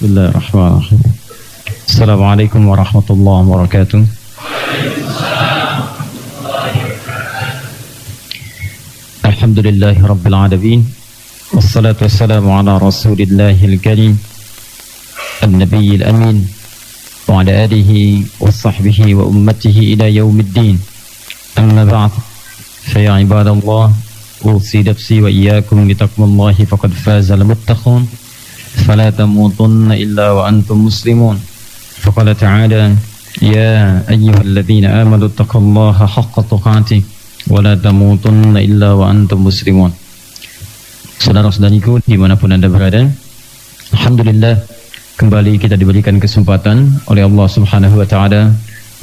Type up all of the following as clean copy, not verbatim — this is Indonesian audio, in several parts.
Bismillahirrahmanirrahim. Assalamualaikum warahmatullahi wabarakatuh. Alhamdulillahi rabbil alamin. Wassalatu wassalamu ala rasulillahil karim an-nabiyil amin wa ala alihi wa sahbihi wa ummatihi ila yaumiddin. Amma ba'd. Fa ya ibadallah, usi nafsi wa iyyakum bitaqwallahi faqad faza al-muttaqun. فلا تموتن إلا وأنتم مسلمون فقال تعالى يا أيها الذين آمنوا اتقوا الله حق تقاته ولا تموتن إلا وأنتم مسلمون. Saudara-saudariku dimanapun Anda berada, Alhamdulillah kembali kita diberikan kesempatan oleh Allah Subhanahu wa Ta'ala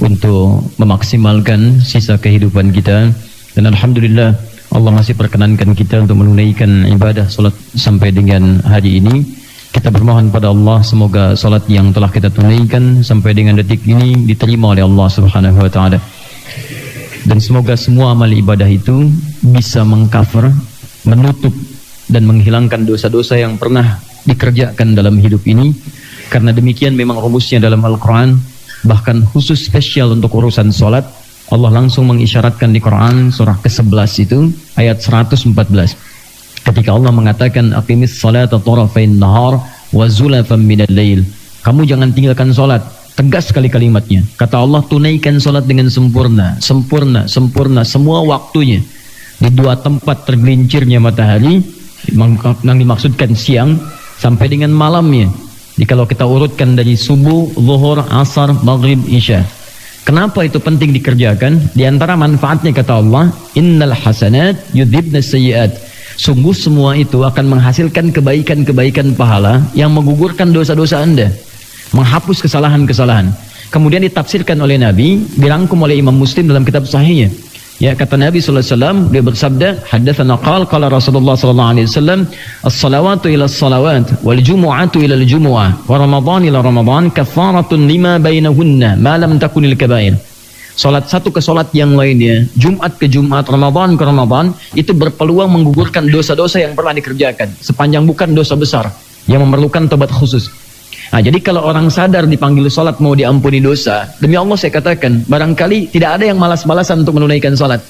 untuk memaksimalkan sisa kehidupan kita, dan Alhamdulillah Allah masih perkenankan kita untuk menunaikan ibadah salat sampai dengan hari ini. Kita bermohon pada Allah semoga salat yang telah kita tunaikan sampai dengan detik ini diterima oleh Allah Subhanahu wa Ta'ala, dan semoga semua amal ibadah itu bisa mengcover, menutup dan menghilangkan dosa-dosa yang pernah dikerjakan dalam hidup ini. Karena demikian memang rumusnya dalam Al-Quran, bahkan khusus spesial untuk urusan salat Allah langsung mengisyaratkan di Quran surah ke-11 itu ayat 114 ketika Allah mengatakan aqimis salata tarafain nahar wa zulafan minal lail. Kamu jangan tinggalkan salat. Tegas sekali kalimatnya. Kata Allah, tunaikan salat dengan sempurna, sempurna, sempurna semua waktunya. Di dua tempat tergelincirnya matahari, yang dimaksudkan siang sampai dengan malamnya. Jadi kalau kita urutkan dari subuh, zuhur, asar, maghrib, isya. Kenapa itu penting dikerjakan? Di antara manfaatnya kata Allah, innal hasanat yudhibnas sayyiat. Sungguh semua itu akan menghasilkan kebaikan-kebaikan pahala yang menggugurkan dosa-dosa Anda, menghapus kesalahan-kesalahan. Kemudian ditafsirkan oleh Nabi, dirangkum oleh Imam Muslim dalam kitab sahihnya. Ya, kata Nabi sallallahu alaihi wasallam, dia bersabda, haddatsana qala Rasulullah sallallahu alaihi wasallam, as-salawatu ila as-salawat wal jumu'atu ila al-jumu'ah wa ramadan ila ramadan kafaratun lima bainahunna ma lam takunil kaba'ir. Salat satu ke salat yang lainnya, Jumat ke Jumat, Ramadan ke Ramadan, itu berpeluang menggugurkan dosa-dosa yang pernah dikerjakan, sepanjang bukan dosa besar yang memerlukan tobat khusus. Nah, jadi kalau orang sadar dipanggil salat mau diampuni dosa, demi Allah saya katakan, barangkali tidak ada yang malas-malasan untuk menunaikan salat.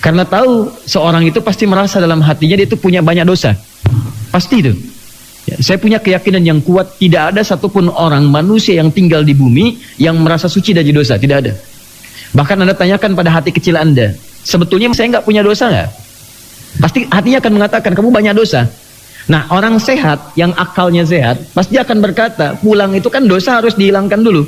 Karena tahu seorang itu pasti merasa dalam hatinya dia itu punya banyak dosa. Pasti itu. Ya, saya punya keyakinan yang kuat, tidak ada satupun orang manusia yang tinggal di bumi yang merasa suci dari dosa, tidak ada. Bahkan Anda tanyakan pada hati kecil Anda, sebetulnya saya nggak punya dosa nggak? Pasti hatinya akan mengatakan kamu banyak dosa. Nah, orang sehat yang akalnya sehat pasti akan berkata, pulang itu kan dosa harus dihilangkan dulu,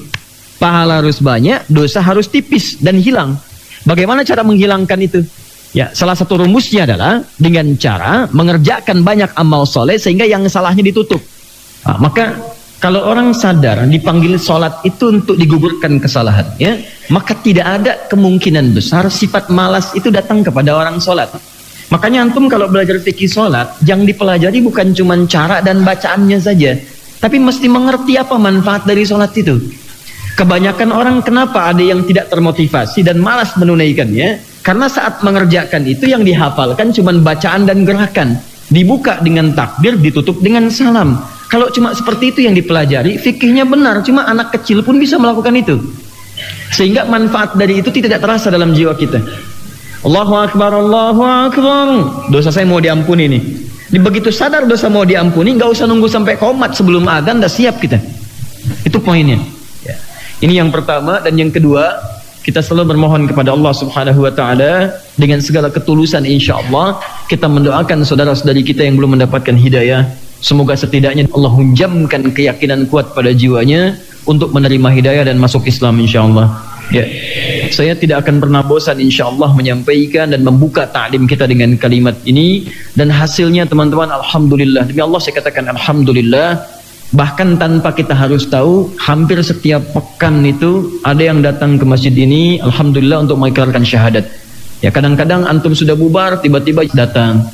pahala harus banyak, dosa harus tipis dan hilang. Bagaimana cara menghilangkan itu? Ya, salah satu rumusnya adalah dengan cara mengerjakan banyak amal soleh sehingga yang salahnya ditutup. Nah, maka kalau orang sadar dipanggil sholat itu untuk digugurkan kesalahannya, maka tidak ada kemungkinan besar sifat malas itu datang kepada orang sholat. Makanya antum kalau belajar fikih sholat, yang dipelajari bukan cuma cara dan bacaannya saja, tapi mesti mengerti apa manfaat dari sholat itu. Kebanyakan orang kenapa ada yang tidak termotivasi dan malas menunaikannya? Karena saat mengerjakan itu yang dihafalkan cuma bacaan dan gerakan. Dibuka dengan takbir, ditutup dengan salam. Kalau cuma seperti itu yang dipelajari, fikihnya benar, cuma anak kecil pun bisa melakukan itu. Sehingga manfaat dari itu tidak terasa dalam jiwa kita. Allahu Akbar, Allahu Akbar. Dosa saya mau diampuni nih. Begitu sadar dosa mau diampuni, nggak usah nunggu sampai qomat sebelum adzan, dah siap kita. Itu poinnya. Ya. Ini yang pertama. Dan yang kedua, kita selalu bermohon kepada Allah Subhanahu wa Ta'ala dengan segala ketulusan, insya Allah kita mendoakan saudara-saudari kita yang belum mendapatkan hidayah. Semoga setidaknya Allah hunjamkan keyakinan kuat pada jiwanya untuk menerima hidayah dan masuk Islam, insya Allah. Ya, saya tidak akan pernah bosan insya Allah menyampaikan dan membuka ta'lim kita dengan kalimat ini. Dan hasilnya teman-teman, alhamdulillah. Demi Allah saya katakan alhamdulillah. Bahkan tanpa kita harus tahu, hampir setiap pekan itu ada yang datang ke masjid ini, alhamdulillah, untuk mengikrarkan syahadat. Ya, kadang-kadang antum sudah bubar, tiba-tiba datang.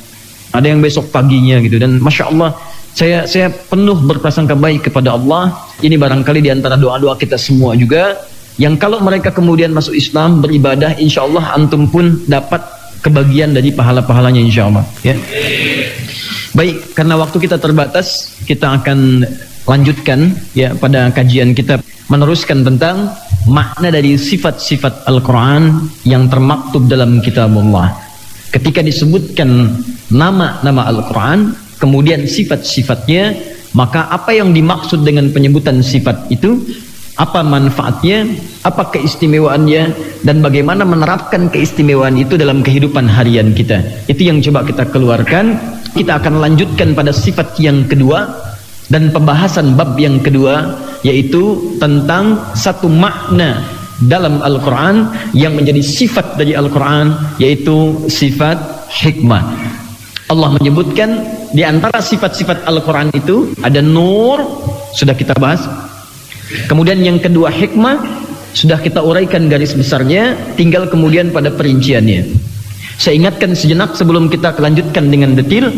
Ada yang besok paginya gitu. Dan masya Allah, saya penuh berprasangka baik kepada Allah. Ini barangkali diantara doa-doa kita semua juga, yang kalau mereka kemudian masuk Islam, beribadah, insya Allah antum pun dapat kebagian dari pahala-pahalanya, insya Allah. Ya. Baik, karena waktu kita terbatas, kita akan lanjutkan ya pada kajian kita, meneruskan tentang makna dari sifat-sifat Al-Quran yang termaktub dalam kitabullah. Ketika disebutkan nama-nama Al-Quran, kemudian sifat-sifatnya, maka apa yang dimaksud dengan penyebutan sifat itu, apa manfaatnya, apa keistimewaannya, dan bagaimana menerapkan keistimewaan itu dalam kehidupan harian kita. Itu yang coba kita keluarkan. Kita akan lanjutkan pada sifat yang kedua dan pembahasan bab yang kedua, yaitu tentang satu makna dalam Al-Quran yang menjadi sifat dari Al-Quran, yaitu sifat hikmah. Allah menyebutkan di antara sifat-sifat Al-Quran itu ada nur, sudah kita bahas. Kemudian yang kedua hikmah, sudah kita uraikan garis besarnya, tinggal kemudian pada perinciannya. Saya ingatkan sejenak sebelum kita lanjutkan dengan detail.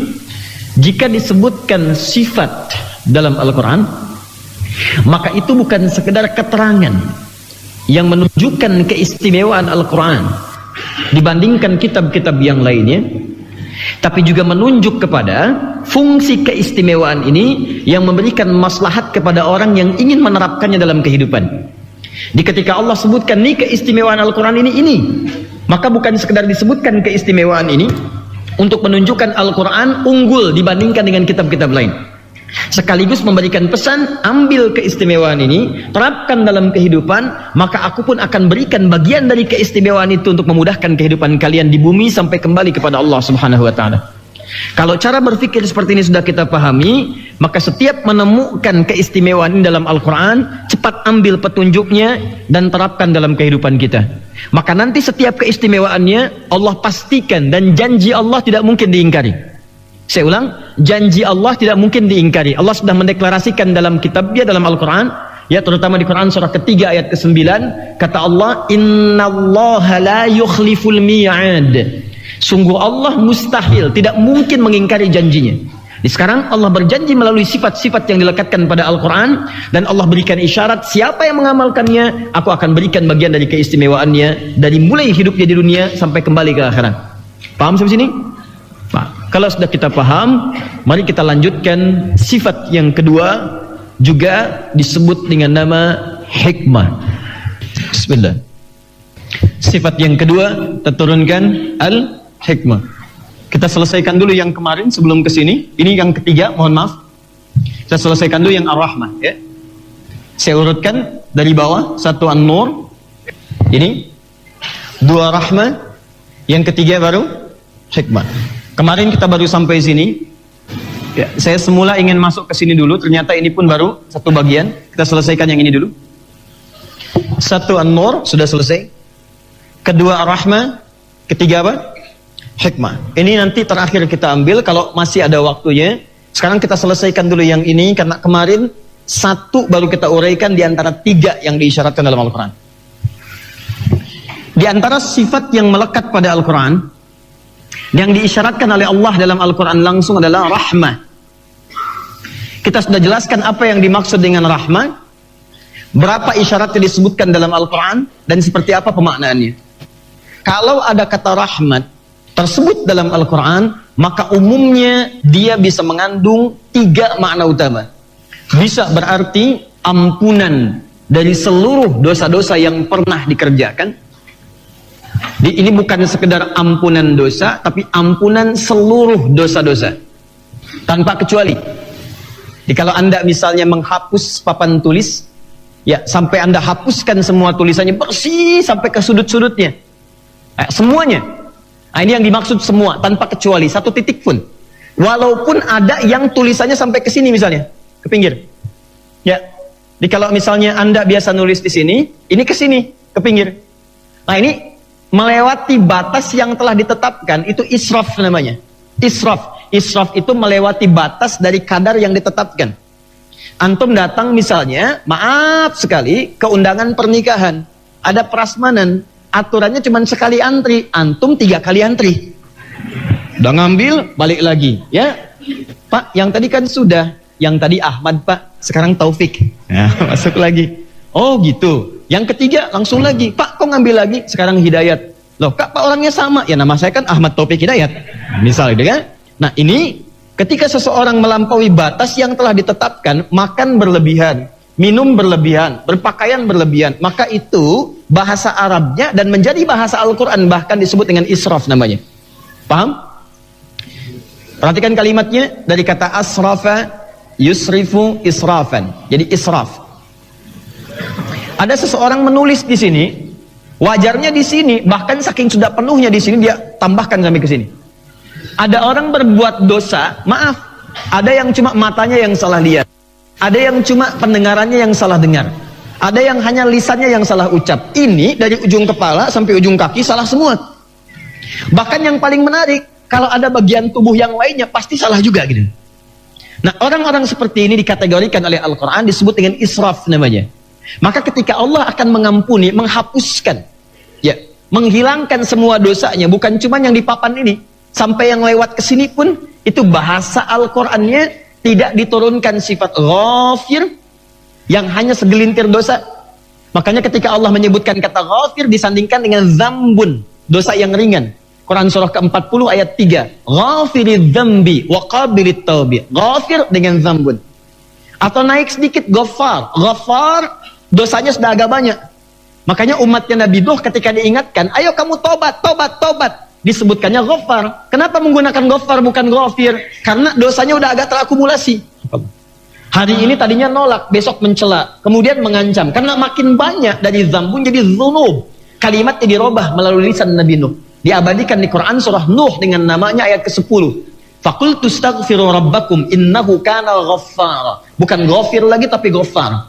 Jika disebutkan sifat dalam Al-Quran, maka itu bukan sekedar keterangan yang menunjukkan keistimewaan Al-Quran dibandingkan kitab-kitab yang lainnya, tapi juga menunjuk kepada fungsi keistimewaan ini yang memberikan maslahat kepada orang yang ingin menerapkannya dalam kehidupan. Di ketika Allah sebutkan nih keistimewaan Al-Quran ini, maka bukan sekedar disebutkan keistimewaan ini untuk menunjukkan Al-Quran unggul dibandingkan dengan kitab-kitab lain, sekaligus memberikan pesan, ambil keistimewaan ini, terapkan dalam kehidupan, maka aku pun akan berikan bagian dari keistimewaan itu untuk memudahkan kehidupan kalian di bumi sampai kembali kepada Allah Subhanahu wa Ta'ala. Kalau cara berpikir seperti ini sudah kita pahami, maka setiap menemukan keistimewaan ini dalam Al-Quran, cepat ambil petunjuknya dan terapkan dalam kehidupan kita. Maka nanti setiap keistimewaannya Allah pastikan, dan janji Allah tidak mungkin diingkari. Saya ulang, janji Allah tidak mungkin diingkari. Allah sudah mendeklarasikan dalam kitabnya, dalam Al-Quran, ya terutama di Quran surah ketiga ayat ke-9, kata Allah, innallaha la yukhliful mi'ad. Sungguh Allah mustahil, tidak mungkin mengingkari janjinya. Sekarang Allah berjanji melalui sifat-sifat yang dilekatkan pada Al-Quran, dan Allah berikan isyarat, siapa yang mengamalkannya, aku akan berikan bagian dari keistimewaannya, dari mulai hidupnya di dunia sampai kembali ke akhirat. Paham sampai sini? Pak, kalau sudah kita paham, mari kita lanjutkan sifat yang kedua, juga disebut dengan nama hikmah. Bismillah. Sifat yang kedua terturunkan al-hikmah. Kita selesaikan dulu yang kemarin sebelum ke sini. Ini yang ketiga, mohon maaf. Kita selesaikan dulu yang ar-rahmah, ya. Saya urutkan dari bawah, satu an-nur. Ini dua rahmah, yang ketiga baru hikmah. Kemarin kita baru sampai sini. Ya, saya semula ingin masuk ke sini dulu, ternyata ini pun baru satu bagian. Kita selesaikan yang ini dulu. Satu an-nur sudah selesai. Kedua ar-rahmah, ketiga apa? Hikmah. Ini nanti terakhir kita ambil kalau masih ada waktunya. Sekarang kita selesaikan dulu yang ini, karena kemarin satu baru kita uraikan di antara tiga yang diisyaratkan dalam Al-Quran. Di antara sifat yang melekat pada Al-Quran yang diisyaratkan oleh Allah dalam Al-Quran langsung adalah rahmah. Kita sudah jelaskan apa yang dimaksud dengan rahmah, berapa isyarat yang disebutkan dalam Al-Quran, dan seperti apa pemaknaannya. Kalau ada kata rahmat tersebut dalam Al-Quran, maka umumnya dia bisa mengandung tiga makna utama. Bisa berarti ampunan dari seluruh dosa-dosa yang pernah dikerjakan. Ini bukan sekedar ampunan dosa, tapi ampunan seluruh dosa-dosa tanpa kecuali. Jadi kalau Anda misalnya menghapus papan tulis, ya sampai Anda hapuskan semua tulisannya bersih sampai ke sudut-sudutnya, semuanya. Nah, ini yang dimaksud semua, tanpa kecuali, satu titik pun. Walaupun ada yang tulisannya sampai ke sini misalnya, ke pinggir. Ya. Jadi kalau misalnya Anda biasa nulis di sini, ini ke sini, ke pinggir. Nah, ini melewati batas yang telah ditetapkan, itu israf namanya. Israf. Israf itu melewati batas dari kadar yang ditetapkan. Antum datang misalnya, maaf sekali, ke undangan pernikahan. Ada prasmanan. Aturannya cuma sekali antri, antum 3 kali antri. Udah ngambil, balik lagi, ya. Pak, yang tadi kan sudah, yang tadi Ahmad Pak, sekarang Taufik. Ya, masuk lagi. Oh gitu. Yang ketiga langsung lagi, Pak kok ngambil lagi, sekarang Hidayat. Loh, Kak Pak orangnya sama, ya nama saya kan Ahmad Taufik Hidayat. Misalnya, kan? Nah ini Ketika seseorang melampaui batas yang telah ditetapkan, makan berlebihan, minum berlebihan, berpakaian berlebihan, maka itu bahasa Arabnya dan menjadi bahasa Al-Quran, bahkan disebut dengan israf namanya. Paham? Perhatikan kalimatnya dari kata asrafa, yusrifu, israfan. Jadi israf. Ada seseorang menulis di sini, wajarnya di sini, bahkan saking sudah penuhnya di sini dia tambahkan sampai ke sini. Ada orang berbuat dosa, maaf, ada yang cuma matanya yang salah lihat, ada yang cuma pendengarannya yang salah dengar, ada yang hanya lisannya yang salah ucap. Ini dari ujung kepala sampai ujung kaki salah semua. Bahkan yang paling menarik, kalau ada bagian tubuh yang lainnya pasti salah juga gitu. Nah, orang-orang seperti ini dikategorikan oleh Al-Quran disebut dengan israf namanya. Maka ketika Allah akan mengampuni, menghapuskan, ya, menghilangkan semua dosanya, bukan cuma yang di papan ini, sampai yang lewat ke sini pun itu bahasa Al-Qur'annya tidak diturunkan sifat ghafir yang hanya segelintir dosa. Makanya ketika Allah menyebutkan kata ghafir disandingkan dengan zambun, dosa yang ringan. Quran surah ke-40 ayat 3. Ghafiridz dzambi wa qabilit taubi. Ghafir dengan zambun. Atau naik sedikit ghafar. Ghafar dosanya sudah agak banyak. Makanya umatnya Nabi Nuh ketika diingatkan, ayo kamu tobat, tobat, tobat, disebutkannya ghafar. Kenapa menggunakan ghafar bukan ghafir? Karena dosanya udah agak terakumulasi. Hari ini tadinya nolak, besok mencela, kemudian mengancam. Karena makin banyak dari zambun jadi dzunub. Kalimatnya dirubah melalui lisan Nabi Nuh. Diabadikan di Quran surah Nuh dengan namanya ayat ke-10. Faqultu astaghfiru rabbakum innahu kana ghaffara. Bukan ghafir lagi tapi ghaffar.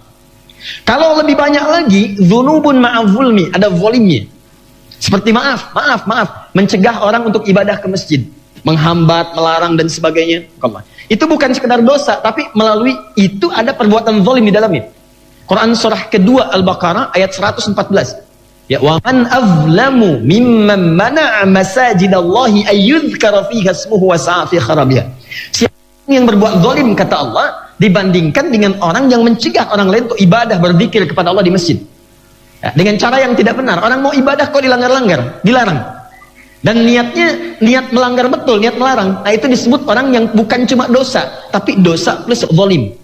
Kalau lebih banyak lagi, dzunubun ma'azulmi, ada volimnya. Seperti maaf, mencegah orang untuk ibadah ke masjid, menghambat, melarang dan sebagainya. Itu bukan sekedar dosa, tapi melalui itu ada perbuatan zalim di dalamnya. Quran surah kedua Al-Baqarah ayat 114. Ya, wa man azlamu mimman mana'a masajidallahi ayyuzkara fiha ismuhu wa sa'a fi kharabiha. Siapa yang berbuat zalim kata Allah dibandingkan dengan orang yang mencegah orang lain untuk ibadah berzikir kepada Allah di masjid. Ya, dengan cara yang tidak benar. Orang mau ibadah kok dilanggar-langgar, dilarang. Dan niatnya niat melanggar betul, niat melarang. Nah, itu disebut orang yang bukan cuma dosa, tapi dosa plus zalim.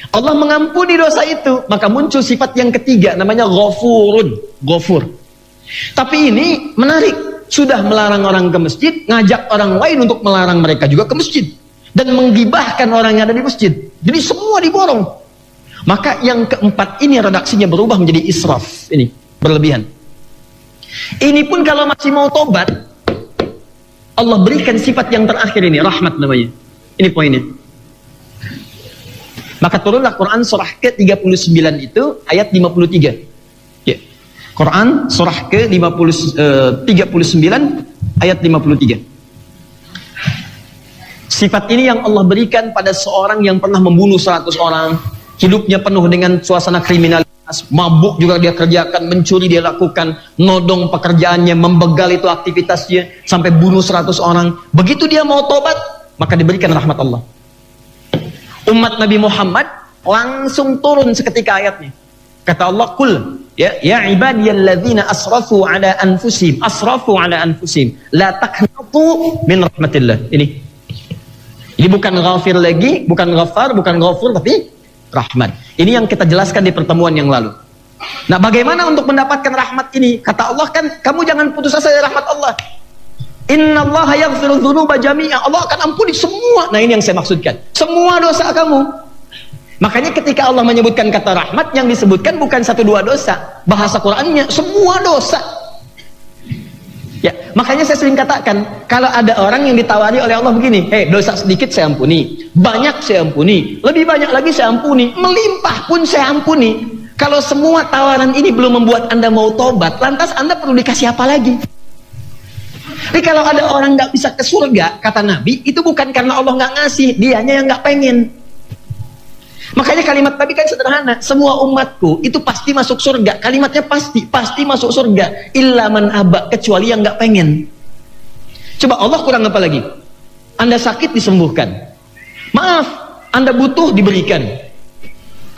Allah mengampuni dosa itu, maka muncul sifat yang ketiga namanya ghafurun, ghafur. Tapi ini menarik, sudah melarang orang ke masjid, ngajak orang lain untuk melarang mereka juga ke masjid dan menggibahkan orang yang ada di masjid. Jadi semua diborong. Maka yang keempat ini redaksinya berubah menjadi israf, ini berlebihan. Ini pun kalau masih mau tobat, Allah berikan sifat yang terakhir ini, rahmat namanya. Ini poinnya. Maka turunlah Quran surah ke-39 itu ayat 53. Ya. Quran surah ke-39 ayat 53. Sifat ini yang Allah berikan pada seorang yang pernah membunuh 100 orang, hidupnya penuh dengan suasana kriminalitas, mabuk juga dia kerjakan, mencuri dia lakukan, nodong pekerjaannya, membegal itu aktivitasnya, sampai bunuh 100 orang. Begitu dia mau tobat, maka diberikan rahmat Allah. Umat Nabi Muhammad langsung turun seketika ayatnya. Kata Allah, "Qul ya ibadiyalladzina asrafu ala anfusihim, la taqnatu min rahmatillah." Ini bukan ghafir lagi, bukan ghafar, bukan ghafur, tapi rahmat. Ini yang kita jelaskan di pertemuan yang lalu. Nah, bagaimana untuk mendapatkan rahmat ini? Kata Allah kan, kamu jangan putus asa dari rahmat Allah. Innallaha yaghfiru dzunuba jami'a. Allah akan ampuni semua. Nah, ini yang saya maksudkan. Semua dosa kamu. Makanya ketika Allah menyebutkan kata rahmat, yang disebutkan bukan 1-2 dosa. Bahasa Qur'annya semua dosa. Ya, makanya saya sering katakan, kalau ada orang yang ditawari oleh Allah begini, dosa sedikit saya ampuni, banyak saya ampuni, lebih banyak lagi saya ampuni, melimpah pun saya ampuni. Kalau semua tawaran ini belum membuat Anda mau tobat, lantas Anda perlu dikasih apa lagi? Tapi kalau ada orang nggak bisa ke surga, kata Nabi, itu bukan karena Allah nggak ngasih, dianya yang nggak pengen. Makanya kalimat Nabi kan sederhana, semua umatku itu pasti masuk surga. Kalimatnya pasti masuk surga. Illa man aba, kecuali yang nggak pengen. Coba Allah kurang apa lagi? Anda sakit disembuhkan. Maaf, Anda butuh diberikan.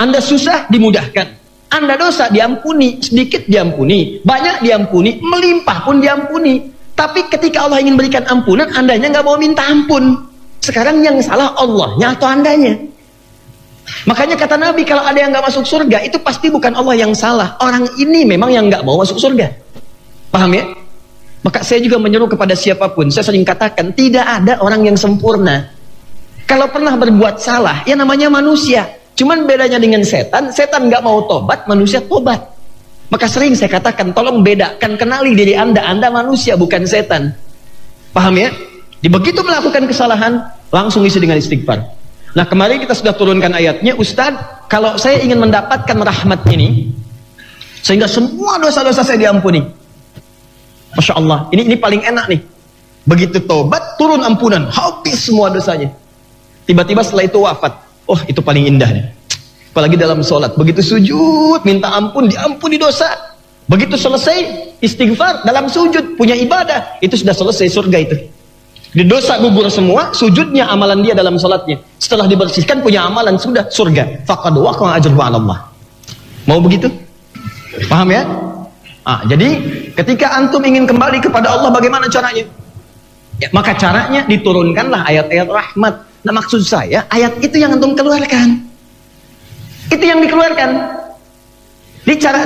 Anda susah dimudahkan. Anda dosa diampuni, sedikit diampuni, banyak diampuni, melimpah pun diampuni. Tapi ketika Allah ingin berikan ampunan, andanya nggak mau minta ampun. Sekarang yang salah Allahnya atau andanya? Makanya kata Nabi, kalau ada yang nggak masuk surga, itu pasti bukan Allah yang salah. Orang ini memang yang nggak mau masuk surga. Paham ya? Maka saya juga menyeru kepada siapapun, saya sering katakan, tidak ada orang yang sempurna. Kalau pernah berbuat salah, ya namanya manusia. Cuman bedanya dengan setan, setan nggak mau tobat, manusia tobat. Maka sering saya katakan, tolong bedakan, kenali diri Anda manusia, bukan setan. Paham ya? Begitu melakukan kesalahan, langsung isi dengan istighfar. Nah, kemarin kita sudah turunkan ayatnya, Ustadz, kalau saya ingin mendapatkan rahmat ini, sehingga semua dosa-dosa saya diampuni. Masya Allah, ini paling enak nih. Begitu tobat, turun ampunan, habis semua dosanya. Tiba-tiba setelah itu wafat. Oh, itu paling indah nih. Apalagi dalam sholat, begitu sujud, minta ampun, diampuni dosa. Begitu selesai, istighfar, dalam sujud, punya ibadah, itu sudah selesai surga itu. Di dosa gugur semua, sujudnya amalan dia dalam salatnya. Setelah dibersihkan punya amalan, sudah surga. Faqad waqa ajruhu 'ala Allah. Mau begitu? Paham ya? Jadi ketika antum ingin kembali kepada Allah, bagaimana caranya? Ya, maka caranya diturunkanlah ayat-ayat rahmat. Nah, maksud saya ayat itu yang antum keluarkan. Itu yang dikeluarkan. Di cara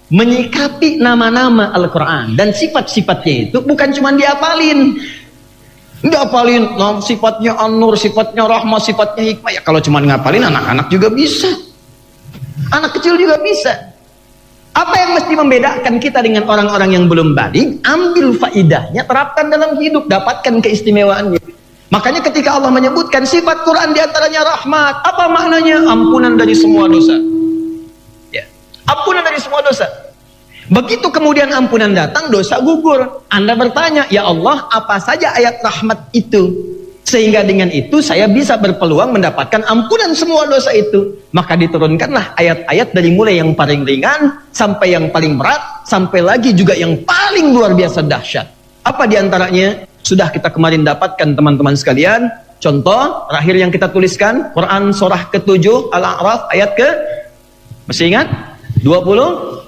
menyikapi nama-nama Al-Quran dan sifat-sifatnya itu bukan cuma diapalin. Diapalin sifatnya An-Nur, sifatnya Rahmah, sifatnya Hikmah. Ya kalau cuma ngapalin, anak-anak juga bisa, anak kecil juga bisa. Apa yang mesti membedakan kita dengan orang-orang yang belum balik? Ambil faidahnya, terapkan dalam hidup, dapatkan keistimewaannya. Makanya ketika Allah menyebutkan sifat Quran diantaranya rahmat, apa maknanya? Ampunan dari semua dosa. Ya, ampunan dari semua dosa. Begitu kemudian ampunan datang, dosa gugur. Anda bertanya, ya Allah, apa saja ayat rahmat itu? Sehingga dengan itu saya bisa berpeluang mendapatkan ampunan semua dosa itu. Maka diturunkanlah ayat-ayat dari mulai yang paling ringan, sampai yang paling berat, sampai lagi juga yang paling luar biasa dahsyat. Apa diantaranya? Sudah kita kemarin dapatkan teman-teman sekalian. Contoh, terakhir yang kita tuliskan, Quran surah ke-7, Al-A'raf, ayat ke, masih ingat? 23.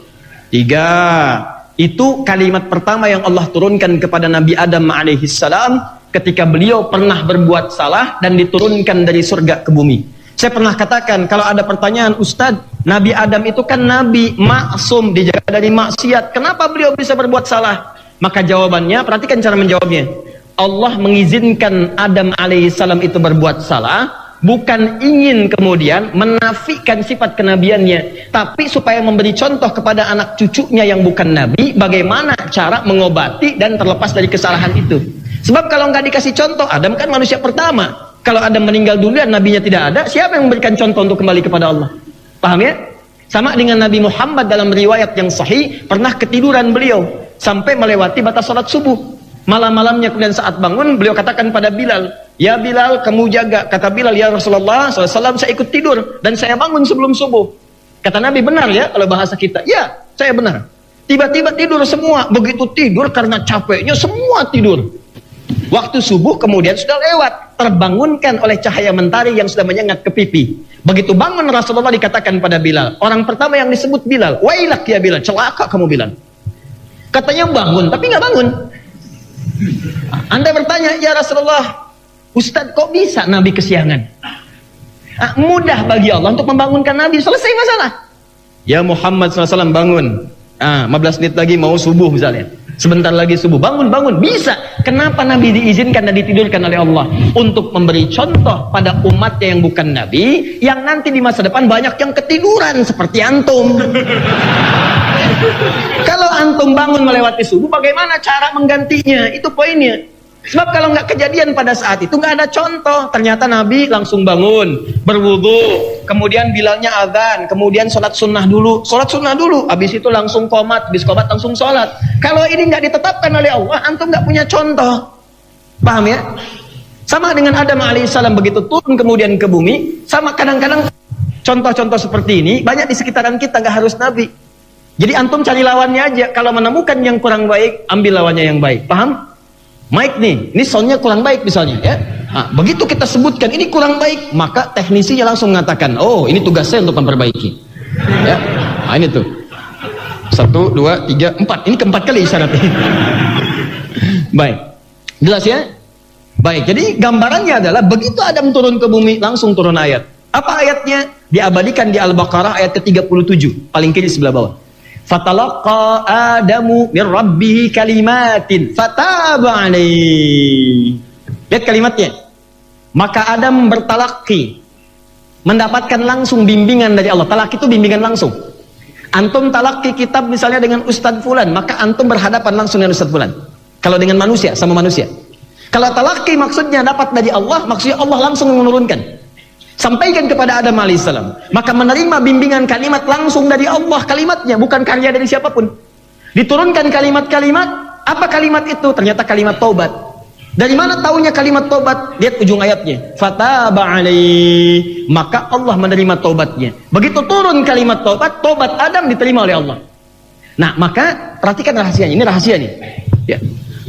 Itu kalimat pertama yang Allah turunkan kepada Nabi Adam alaihissalam ketika beliau pernah berbuat salah dan diturunkan dari surga ke bumi. Saya pernah katakan, kalau ada pertanyaan, Ustadz, Nabi Adam itu kan Nabi maksum, dijaga dari maksiat, kenapa beliau bisa berbuat salah? Maka jawabannya, perhatikan cara menjawabnya. Allah mengizinkan Adam alaihissalam itu berbuat salah, bukan ingin kemudian menafikan sifat kenabiannya, tapi supaya memberi contoh kepada anak cucunya yang bukan nabi, bagaimana cara mengobati dan terlepas dari kesalahan itu. Sebab kalau nggak dikasih contoh, Adam kan manusia pertama. Kalau Adam meninggal duluan, nabinya tidak ada, siapa yang memberikan contoh untuk kembali kepada Allah? Paham ya? Sama dengan Nabi Muhammad dalam riwayat yang sahih, pernah ketiduran beliau sampai melewati batas salat subuh. Malam-malamnya kemudian saat bangun, beliau katakan pada Bilal, ya Bilal, kamu jaga. Kata Bilal, ya Rasulullah SAW, saya ikut tidur dan saya bangun sebelum subuh. Kata Nabi, benar ya kalau bahasa kita? Ya, saya benar. Tiba-tiba tidur semua. Begitu tidur karena capeknya semua tidur. Waktu subuh kemudian sudah lewat, terbangunkan oleh cahaya mentari yang sudah menyengat ke pipi. Begitu bangun Rasulullah dikatakan pada Bilal, orang pertama yang disebut Bilal, wailak ya Bilal, celaka kamu Bilal. Katanya bangun, tapi nggak bangun. Anda bertanya, ya Rasulullah, Ustadz kok bisa Nabi kesiangan? Mudah bagi Allah untuk membangunkan Nabi, selesai masalah. Ya Muhammad SAW bangun, 15 menit lagi mau subuh misalnya, sebentar lagi subuh, bangun, bisa. Kenapa Nabi diizinkan dan ditidurkan oleh Allah? Untuk memberi contoh pada umatnya yang bukan Nabi, yang nanti di masa depan banyak yang ketiduran seperti antum. Kalau antum bangun melewati subuh, bagaimana cara menggantinya? Itu poinnya. Sebab kalau nggak kejadian pada saat itu, nggak ada contoh. Ternyata Nabi langsung bangun, berwudu, kemudian Bilalnya azan, kemudian sholat sunnah dulu, habis itu langsung qomat, habis qomat langsung sholat. Kalau ini nggak ditetapkan oleh Allah, antum nggak punya contoh. Paham ya? Sama dengan Adam alaihissalam, begitu turun kemudian ke bumi, sama kadang-kadang contoh-contoh seperti ini banyak di sekitaran kita, nggak harus Nabi. Jadi antum cari lawannya aja. Kalau menemukan yang kurang baik, ambil lawannya yang baik. Paham? Mic nih, ini soundnya kurang baik misalnya ya. Begitu kita sebutkan ini kurang baik, maka teknisinya langsung mengatakan, oh ini tugas saya untuk memperbaiki. Ya, ini tuh 1, 2, 3, 4. Ini keempat kali isyaratnya. Baik, jelas ya. Baik, jadi gambarannya adalah begitu Adam turun ke bumi, langsung turun ayat. Apa ayatnya? Diabadikan di Al-Baqarah ayat ke-37, paling kiri sebelah bawah. Fatalaqa Adamu min Rabbih kalimatin fataba alaihi. Lihat kalimatnya. Maka Adam bertalaqi, mendapatkan langsung bimbingan dari Allah. Talaqi itu bimbingan langsung. Antum talaqi kitab misalnya dengan Ustadz Fulan, maka antum berhadapan langsung dengan Ustadz Fulan. Kalau dengan manusia, sama manusia. Kalau talaqi maksudnya dapat dari Allah, maksudnya Allah langsung menurunkan. Sampaikan kepada Adam alaihissalam. Maka menerima bimbingan kalimat langsung dari Allah, kalimatnya, bukan karya dari siapapun. Diturunkan kalimat-kalimat, apa kalimat itu? Ternyata kalimat taubat. Dari mana taunya kalimat taubat? Lihat ujung ayatnya. Fataba alaihi. Maka Allah menerima taubatnya. Begitu turun kalimat taubat, taubat Adam diterima oleh Allah. Nah, maka perhatikan rahasianya. Ini rahasia nih. Ya.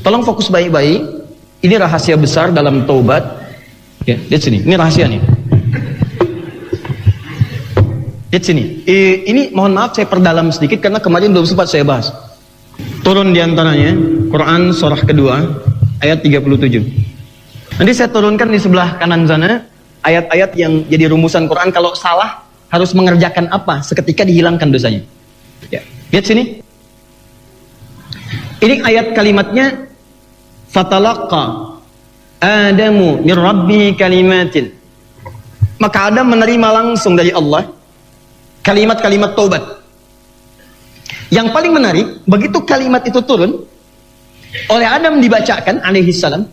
Tolong fokus baik-baik. Ini rahasia besar dalam taubat. Ya, lihat sini. Ini rahasia nih. Lihat sini. Ini mohon maaf saya perdalam sedikit karena kemarin belum sempat saya bahas. Turun diantaranya Quran surah kedua ayat 37. Nanti saya turunkan di sebelah kanan sana ayat-ayat yang jadi rumusan Quran. Kalau salah harus mengerjakan apa seketika dihilangkan dosanya. Ya. Lihat sini. Ini ayat kalimatnya fatalaqa Adamu min Rabbih kalimatin. Maka Adam menerima langsung dari Allah kalimat-kalimat taubat. Yang paling menarik, begitu kalimat itu turun oleh Adam dibacakan alaihi salam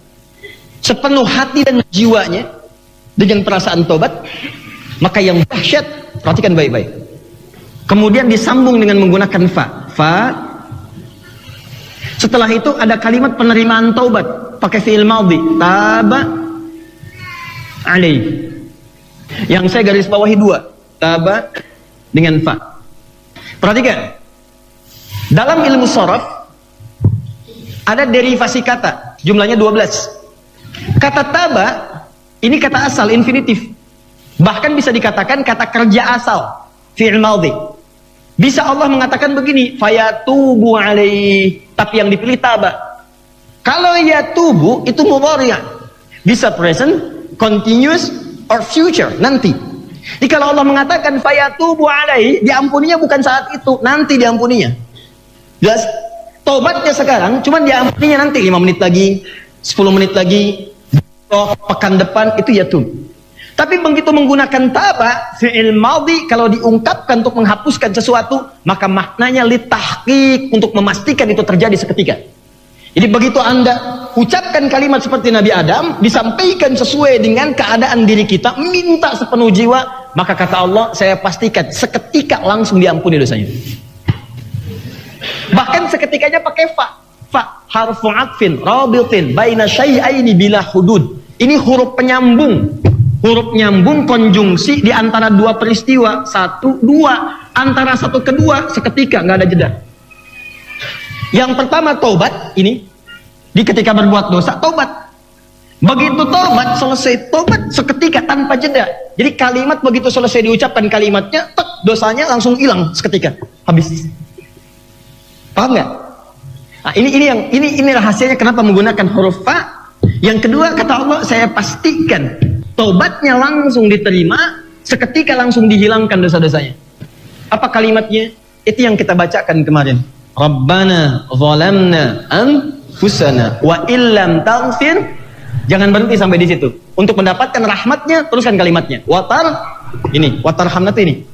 sepenuh hati dan jiwanya dengan perasaan taubat, maka yang dahsyat, perhatikan baik-baik. Kemudian disambung dengan menggunakan fa. Setelah itu ada kalimat penerimaan taubat pakai fi'il madhi, taba alaihi. Yang saya garis bawahi dua, taba dengan fa. Perhatikan. Dalam ilmu sharaf ada derivasi kata, jumlahnya 12. Kata taba ini kata asal infinitif. Bahkan bisa dikatakan kata kerja asal, fi'il madhi. Bisa Allah mengatakan begini, fayatubu alaihi, tapi yang dipilih taba. Kalau yatubu itu mudhari', bisa present, continuous, or future, nanti. Jadi kalau Allah mengatakan fayatubu alaihi, diampuninya bukan saat itu, nanti diampuninya. Jelas? Tobatnya sekarang, cuman diampuninya nanti 5 menit lagi, 10 menit lagi, pekan depan, itu yatub. Tapi begitu menggunakan taba, fi'il madhi, kalau diungkapkan untuk menghapuskan sesuatu, maka maknanya litahqiq, untuk memastikan itu terjadi seketika. Jadi begitu Anda ucapkan kalimat seperti Nabi Adam, disampaikan sesuai dengan keadaan diri kita, minta sepenuh jiwa, maka kata Allah, saya pastikan seketika langsung diampuni dosanya. Bahkan seketikanya pakai fa. Fa harfu atfin rabitin baina syai'aini bila hudud. Ini huruf penyambung. Huruf nyambung konjungsi di antara dua peristiwa, 1, 2, antara satu kedua seketika, nggak ada jeda. Yang pertama taubat, ini di ketika berbuat dosa taubat. Begitu taubat, selesai taubat seketika tanpa jeda. Jadi kalimat begitu selesai diucapkan kalimatnya, tek, dosanya langsung hilang seketika, habis. Paham nggak? Nah, ini rahasianya kenapa menggunakan huruf fa. Yang kedua kata Allah, saya pastikan taubatnya langsung diterima, seketika langsung dihilangkan dosa-dosanya. Apa kalimatnya? Itu yang kita bacakan kemarin. Rabbana zalamna anfusana wa illam taghfir. Jangan berhenti sampai di situ. Untuk mendapatkan rahmatnya, teruskan kalimatnya. Watarhamna ini.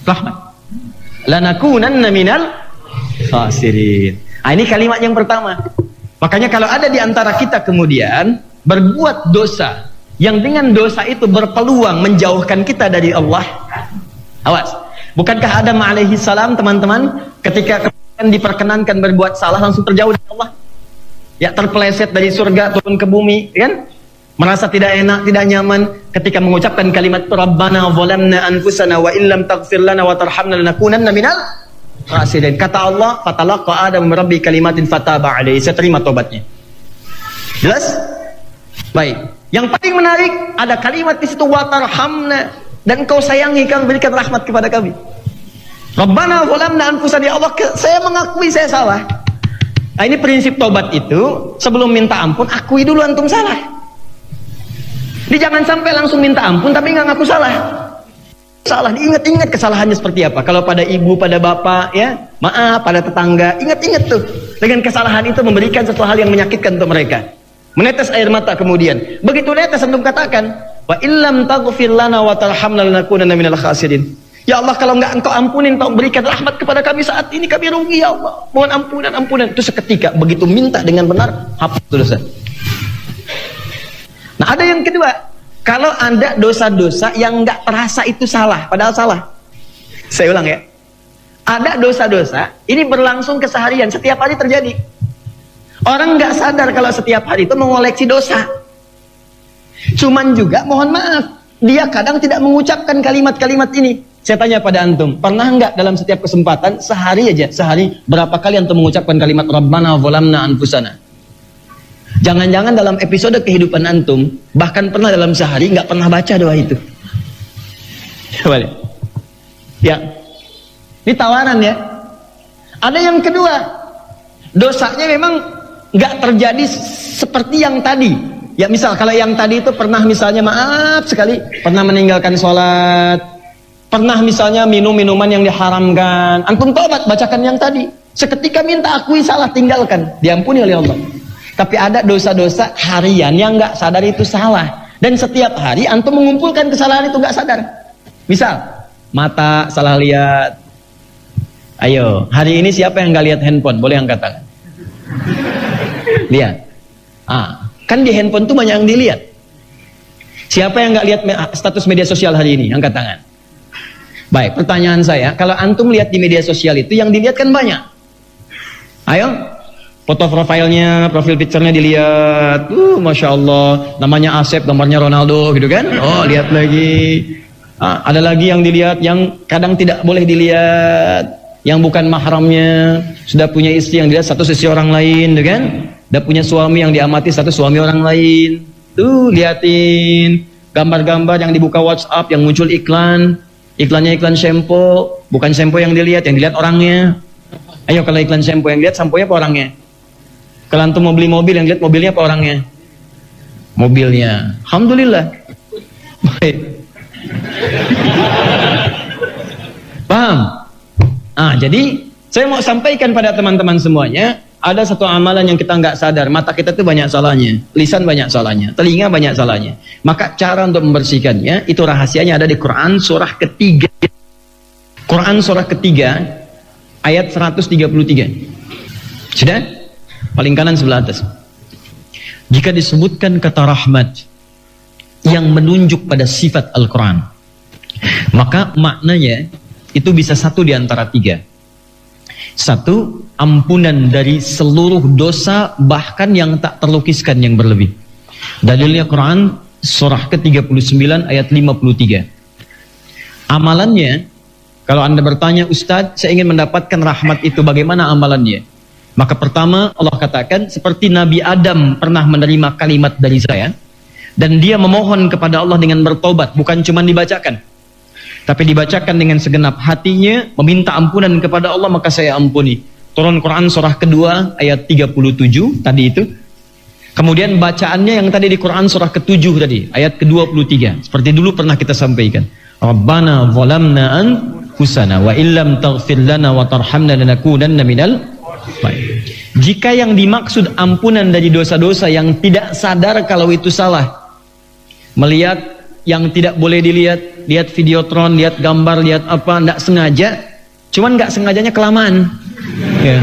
Rahmat. Lanakunanna minal khasirin. Nah, ini kalimat yang pertama. Makanya kalau ada di antara kita kemudian berbuat dosa yang dengan dosa itu berpeluang menjauhkan kita dari Allah, awas. Bukankah Adam alaihi salam, teman-teman, ketika diperkenankan berbuat salah langsung terjauh dari Allah? Ya, terpeleset dari surga turun ke bumi, kan? Merasa tidak enak, tidak nyaman ketika mengucapkan kalimat Rabbana zalamna anfusana wa illam taghfir lana wa tarhamna lanakunanna minal khasirin. Kata Allah, fatalaqa Adam rabbi kalimatin fataba alaihi. Saya terima tobatnya. Jelas? Baik. Yang paling menarik ada kalimat di situ watarhamna, dan kau sayangi kami, berikan rahmat kepada kami. Rabbana zalamna anfusana, ya Allah, saya mengakui saya salah. Nah, ini prinsip tobat itu, sebelum minta ampun, akui dulu antum salah. Jadi jangan sampai langsung minta ampun tapi nggak ngaku salah. Salah, diingat-ingat kesalahannya seperti apa. Kalau pada ibu, pada bapak, ya maaf, pada tetangga, ingat-ingat tuh. Dengan kesalahan itu memberikan sesuatu hal yang menyakitkan untuk mereka. Menetes air mata kemudian. Begitu netes antum katakan, wa illam taghfir lana wa tarhamna lanakunanna minal khasirin. Ya Allah, kalau enggak engkau ampunin, engkau berikan rahmat kepada kami saat ini, kami rugi ya Allah. Mohon ampunan, ampunan. Itu seketika begitu minta dengan benar, hapus dosa. Nah, ada yang kedua, kalau Anda dosa-dosa yang enggak terasa itu salah, padahal salah. Saya ulang ya. Ada dosa-dosa, ini berlangsung keseharian, setiap hari terjadi. Orang enggak sadar kalau setiap hari itu mengoleksi dosa. Cuman juga mohon maaf, dia kadang tidak mengucapkan kalimat-kalimat ini. Saya tanya pada antum, pernah enggak dalam setiap kesempatan sehari aja, sehari berapa kali antum mengucapkan kalimat Rabbana zalamna anfusana? Jangan-jangan dalam episode kehidupan antum, bahkan pernah dalam sehari enggak pernah baca doa itu. Coba lihat. Ya. Ini tawaran ya. Ada yang kedua, dosanya memang enggak terjadi seperti yang tadi. Ya misal kalau yang tadi itu pernah misalnya maaf sekali, pernah meninggalkan sholat, pernah misalnya minum minuman yang diharamkan, antum tobat bacakan yang tadi, seketika minta akui salah, tinggalkan, diampuni oleh Allah. Tapi ada dosa-dosa harian yang nggak sadar itu salah, dan setiap hari antum mengumpulkan kesalahan itu nggak sadar. Misal mata salah lihat. Ayo, hari ini siapa yang nggak lihat handphone? Boleh angkat tangan. Lihat. Kan di handphone tuh banyak yang dilihat. Siapa yang nggak lihat status media sosial hari ini? Angkat tangan. Baik, pertanyaan saya, kalau antum lihat di media sosial itu yang dilihat kan banyak. Ayo, foto profilnya, profil picture-nya dilihat. Masya Allah, namanya Asep, nomornya Ronaldo gitu kan. Oh, lihat lagi. Ada lagi yang dilihat yang kadang tidak boleh dilihat, yang bukan mahramnya, sudah punya istri yang dilihat status istri orang lain, gitu kan? Udah punya suami yang diamati status suami orang lain. Tuh, liatin gambar-gambar yang dibuka WhatsApp yang muncul iklan. Iklannya iklan shampoo, bukan shampoo yang dilihat orangnya. Ayo, kalau iklan shampoo yang dilihat shampoo-nya apa orangnya? Kalau antum mau beli mobil, yang dilihat mobilnya apa orangnya? Mobilnya. Alhamdulillah. Baik. Paham? Jadi saya mau sampaikan pada teman-teman semuanya, ada satu amalan yang kita nggak sadar. Mata kita tuh banyak salahnya, lisan banyak salahnya, telinga banyak salahnya. Maka cara untuk membersihkannya itu rahasianya ada di Quran surah ketiga. Quran surah ketiga ayat 133. Sudah? Paling kanan sebelah atas. Jika disebutkan kata rahmat yang menunjuk pada sifat Al-Quran, maka maknanya itu bisa satu di antara tiga. Satu, ampunan dari seluruh dosa bahkan yang tak terlukiskan yang berlebih. Dalilnya Quran surah ke-39 ayat 53. Amalannya, kalau Anda bertanya, Ustadz, saya ingin mendapatkan rahmat itu, bagaimana amalannya? Maka pertama Allah katakan, seperti Nabi Adam pernah menerima kalimat dari saya, dan dia memohon kepada Allah dengan bertobat, bukan cuma dibacakan, tapi dibacakan dengan segenap hatinya, meminta ampunan kepada Allah, maka saya ampuni. Turun Quran surah kedua ayat 37 tadi itu. Kemudian bacaannya yang tadi di Quran surah ke-7 tadi, ayat ke-23. Seperti dulu pernah kita sampaikan. Rabbana zalamna anfusana wa illam taghfir lana wa tarhamna lanakunanna minal. Baik. Jika yang dimaksud ampunan dari dosa-dosa yang tidak sadar kalau itu salah, melihat yang tidak boleh dilihat, lihat videotron, lihat gambar, lihat apa, tidak sengaja, cuman nggak sengajanya kelamaan. Ya.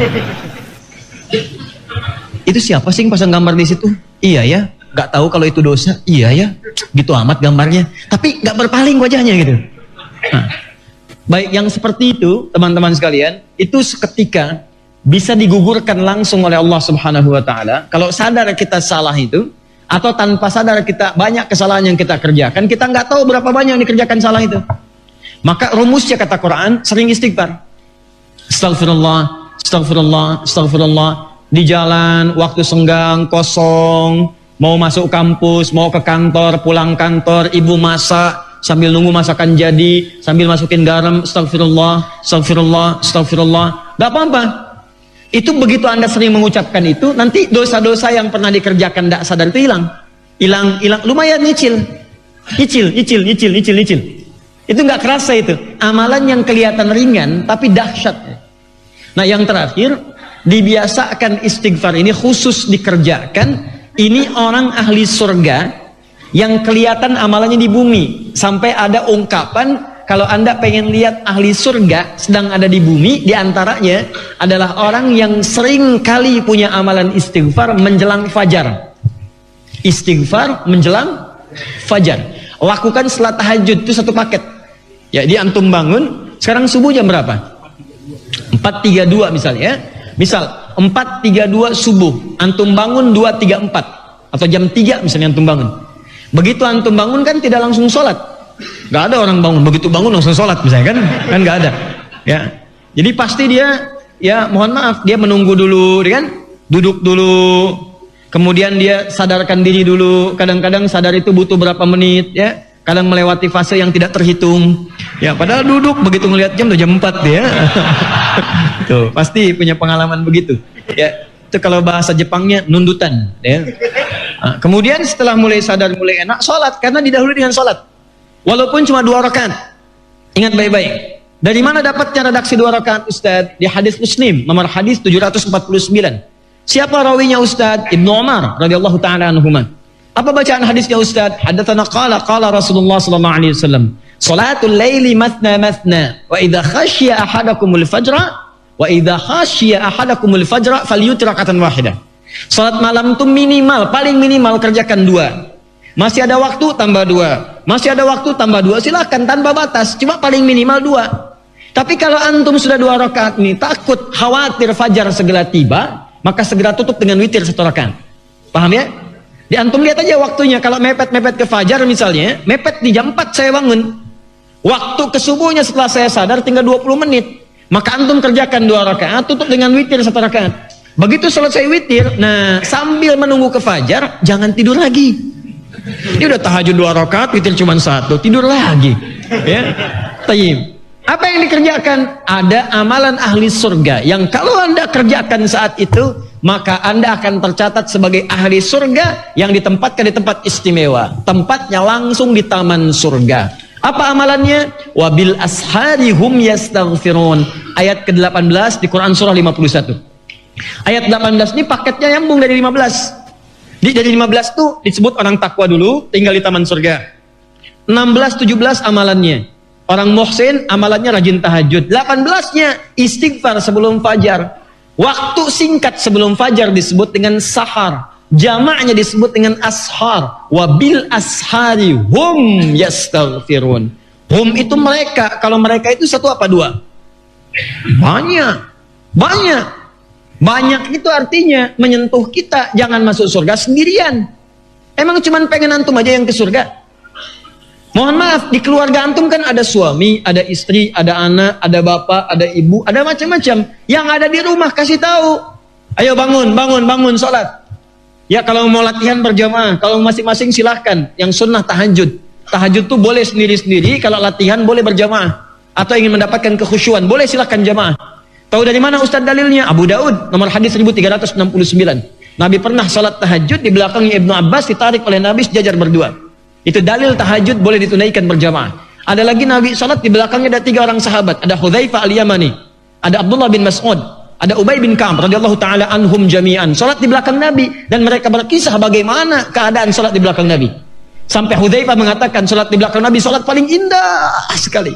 Itu siapa sih yang pasang gambar di situ? Iya ya, nggak tahu kalau itu dosa. Iya ya, gitu amat gambarnya. Tapi nggak berpaling wajahnya gitu. Nah, baik, yang seperti itu teman-teman sekalian, itu seketika bisa digugurkan langsung oleh Allah Subhanahu Wa Taala. Kalau sadar kita salah itu, atau tanpa sadar kita banyak kesalahan yang kita kerjakan, kita nggak tahu berapa banyak yang dikerjakan salah itu. Maka rumusnya kata Quran, sering istighfar. Astagfirullah, astagfirullah, astagfirullah. Di jalan, waktu senggang, kosong, mau masuk kampus, mau ke kantor, pulang kantor, ibu masak, sambil nunggu masakan jadi, sambil masukin garam, astagfirullah, astagfirullah, astagfirullah. Gak apa-apa. Itu begitu Anda sering mengucapkan itu, nanti dosa-dosa yang pernah dikerjakan tidak sadar itu hilang. Hilang, lumayan nyicil. Itu nggak kerasa itu. Amalan yang kelihatan ringan tapi dahsyat. Nah, yang terakhir, dibiasakan istighfar ini khusus dikerjakan. Ini orang ahli surga yang kelihatan amalannya di bumi. Sampai ada ungkapan, kalau Anda pengen lihat ahli surga sedang ada di bumi, diantaranya adalah orang yang sering kali punya amalan istighfar menjelang fajar. Istighfar menjelang fajar. Lakukan setelah tahajud, itu satu paket. Ya, di antum bangun, sekarang subuh jam berapa? 4.32 misalnya ya. Misal 4.32 subuh, antum bangun 2.34 atau jam 3 misalnya antum bangun. Begitu antum bangun kan tidak langsung sholat. Gak ada orang bangun begitu bangun langsung sholat misalnya kan gak ada ya. Jadi pasti dia, ya mohon maaf, dia menunggu dulu, kan duduk dulu, kemudian dia sadarkan diri dulu. Kadang-kadang sadar itu butuh berapa menit ya, kadang melewati fase yang tidak terhitung ya, padahal duduk begitu ngelihat jam udah jam 4 dia. Tuh pasti punya pengalaman begitu ya. Itu kalau bahasa Jepangnya nundutan ya. Nah, kemudian setelah mulai sadar, mulai enak, sholat, karena didahului dengan sholat. Walaupun cuma 2 rakaat. Ingat baik-baik. Dari mana dapatnya redaksi 2 rakaat, Ustaz? Di hadis Muslim, nomor hadis 749. Siapa rawinya, Ustaz? Ibnu Umar radhiyallahu taala anhuma. Apa bacaan hadisnya, Ustaz? Hadatsana qala Rasulullah sallallahu alaihi wasallam, "Salatul laili mathna mathna, wa idza khasyiya ahadakumul fajra, falyutir rakatan wahidah." Salat malam itu minimal, paling minimal kerjakan 2. Masih ada waktu tambah 2. Masih ada waktu tambah 2. Silakan tanpa batas. Cuma paling minimal 2. Tapi kalau antum sudah 2 rakaat ini, takut khawatir fajar segera tiba, maka segera tutup dengan witir 1 rakaat. Paham ya? Di antum lihat aja waktunya. Kalau mepet-mepet ke fajar misalnya, mepet di jam 4 saya bangun. Waktu ke subuhnya setelah saya sadar tinggal 20 menit. Maka antum kerjakan 2 rakaat, tutup dengan witir 1 rakaat. Begitu selesai witir, nah sambil menunggu ke fajar, jangan tidur lagi. Dia udah tahajud 2 rakaat, witir cuma 1, tidur lagi. Ya, tayyib. Apa yang dikerjakan? Ada amalan ahli surga yang kalau Anda kerjakan saat itu, maka Anda akan tercatat sebagai ahli surga yang ditempatkan di tempat istimewa. Tempatnya langsung di taman surga. Apa amalannya? Wabil ashari hum yastaghfirun. Ayat ke-18 di Quran surah 51. Ayat 18 ini paketnya nyambung dari 15. Dari 15 tuh disebut orang takwa dulu, tinggal di taman surga. 16-17 amalannya. Orang muhsin amalannya rajin tahajud. 18-nya istighfar sebelum fajar. Waktu singkat sebelum fajar disebut dengan sahar. Jamaknya disebut dengan ashar. Wabil ashari hum yastaghfirun. Hum itu mereka. Kalau mereka itu 1 apa 2? Banyak. Banyak itu artinya menyentuh kita. Jangan masuk surga sendirian. Emang cuman pengen antum aja yang ke surga? Mohon maaf, di keluarga antum kan ada suami, ada istri, ada anak, ada bapak, ada ibu, ada macam-macam. Yang ada di rumah kasih tahu. Ayo bangun, sholat. Ya kalau mau latihan berjamaah, kalau masing-masing silahkan. Yang sunnah tahajud. Tahajud tuh boleh sendiri-sendiri, kalau latihan boleh berjamaah. Atau ingin mendapatkan kekhusyuan, boleh silahkan jamaah. Tahu dari mana Ustaz dalilnya? Abu Daud, nomor hadis 1369. Nabi pernah salat tahajud, di belakangnya Ibnu Abbas ditarik oleh Nabi sejajar berdua. Itu dalil tahajud boleh ditunaikan berjamaah. Ada lagi Nabi salat, di belakangnya ada 3 orang sahabat. Ada Hudzaifah al-Yamani, ada Abdullah bin Mas'ud, ada Ubay bin Ka'ab radhiyallahu taala anhum jami'an. Salat di belakang Nabi dan mereka berkisah bagaimana keadaan salat di belakang Nabi. Sampai Hudzaifah mengatakan salat di belakang Nabi salat paling indah sekali.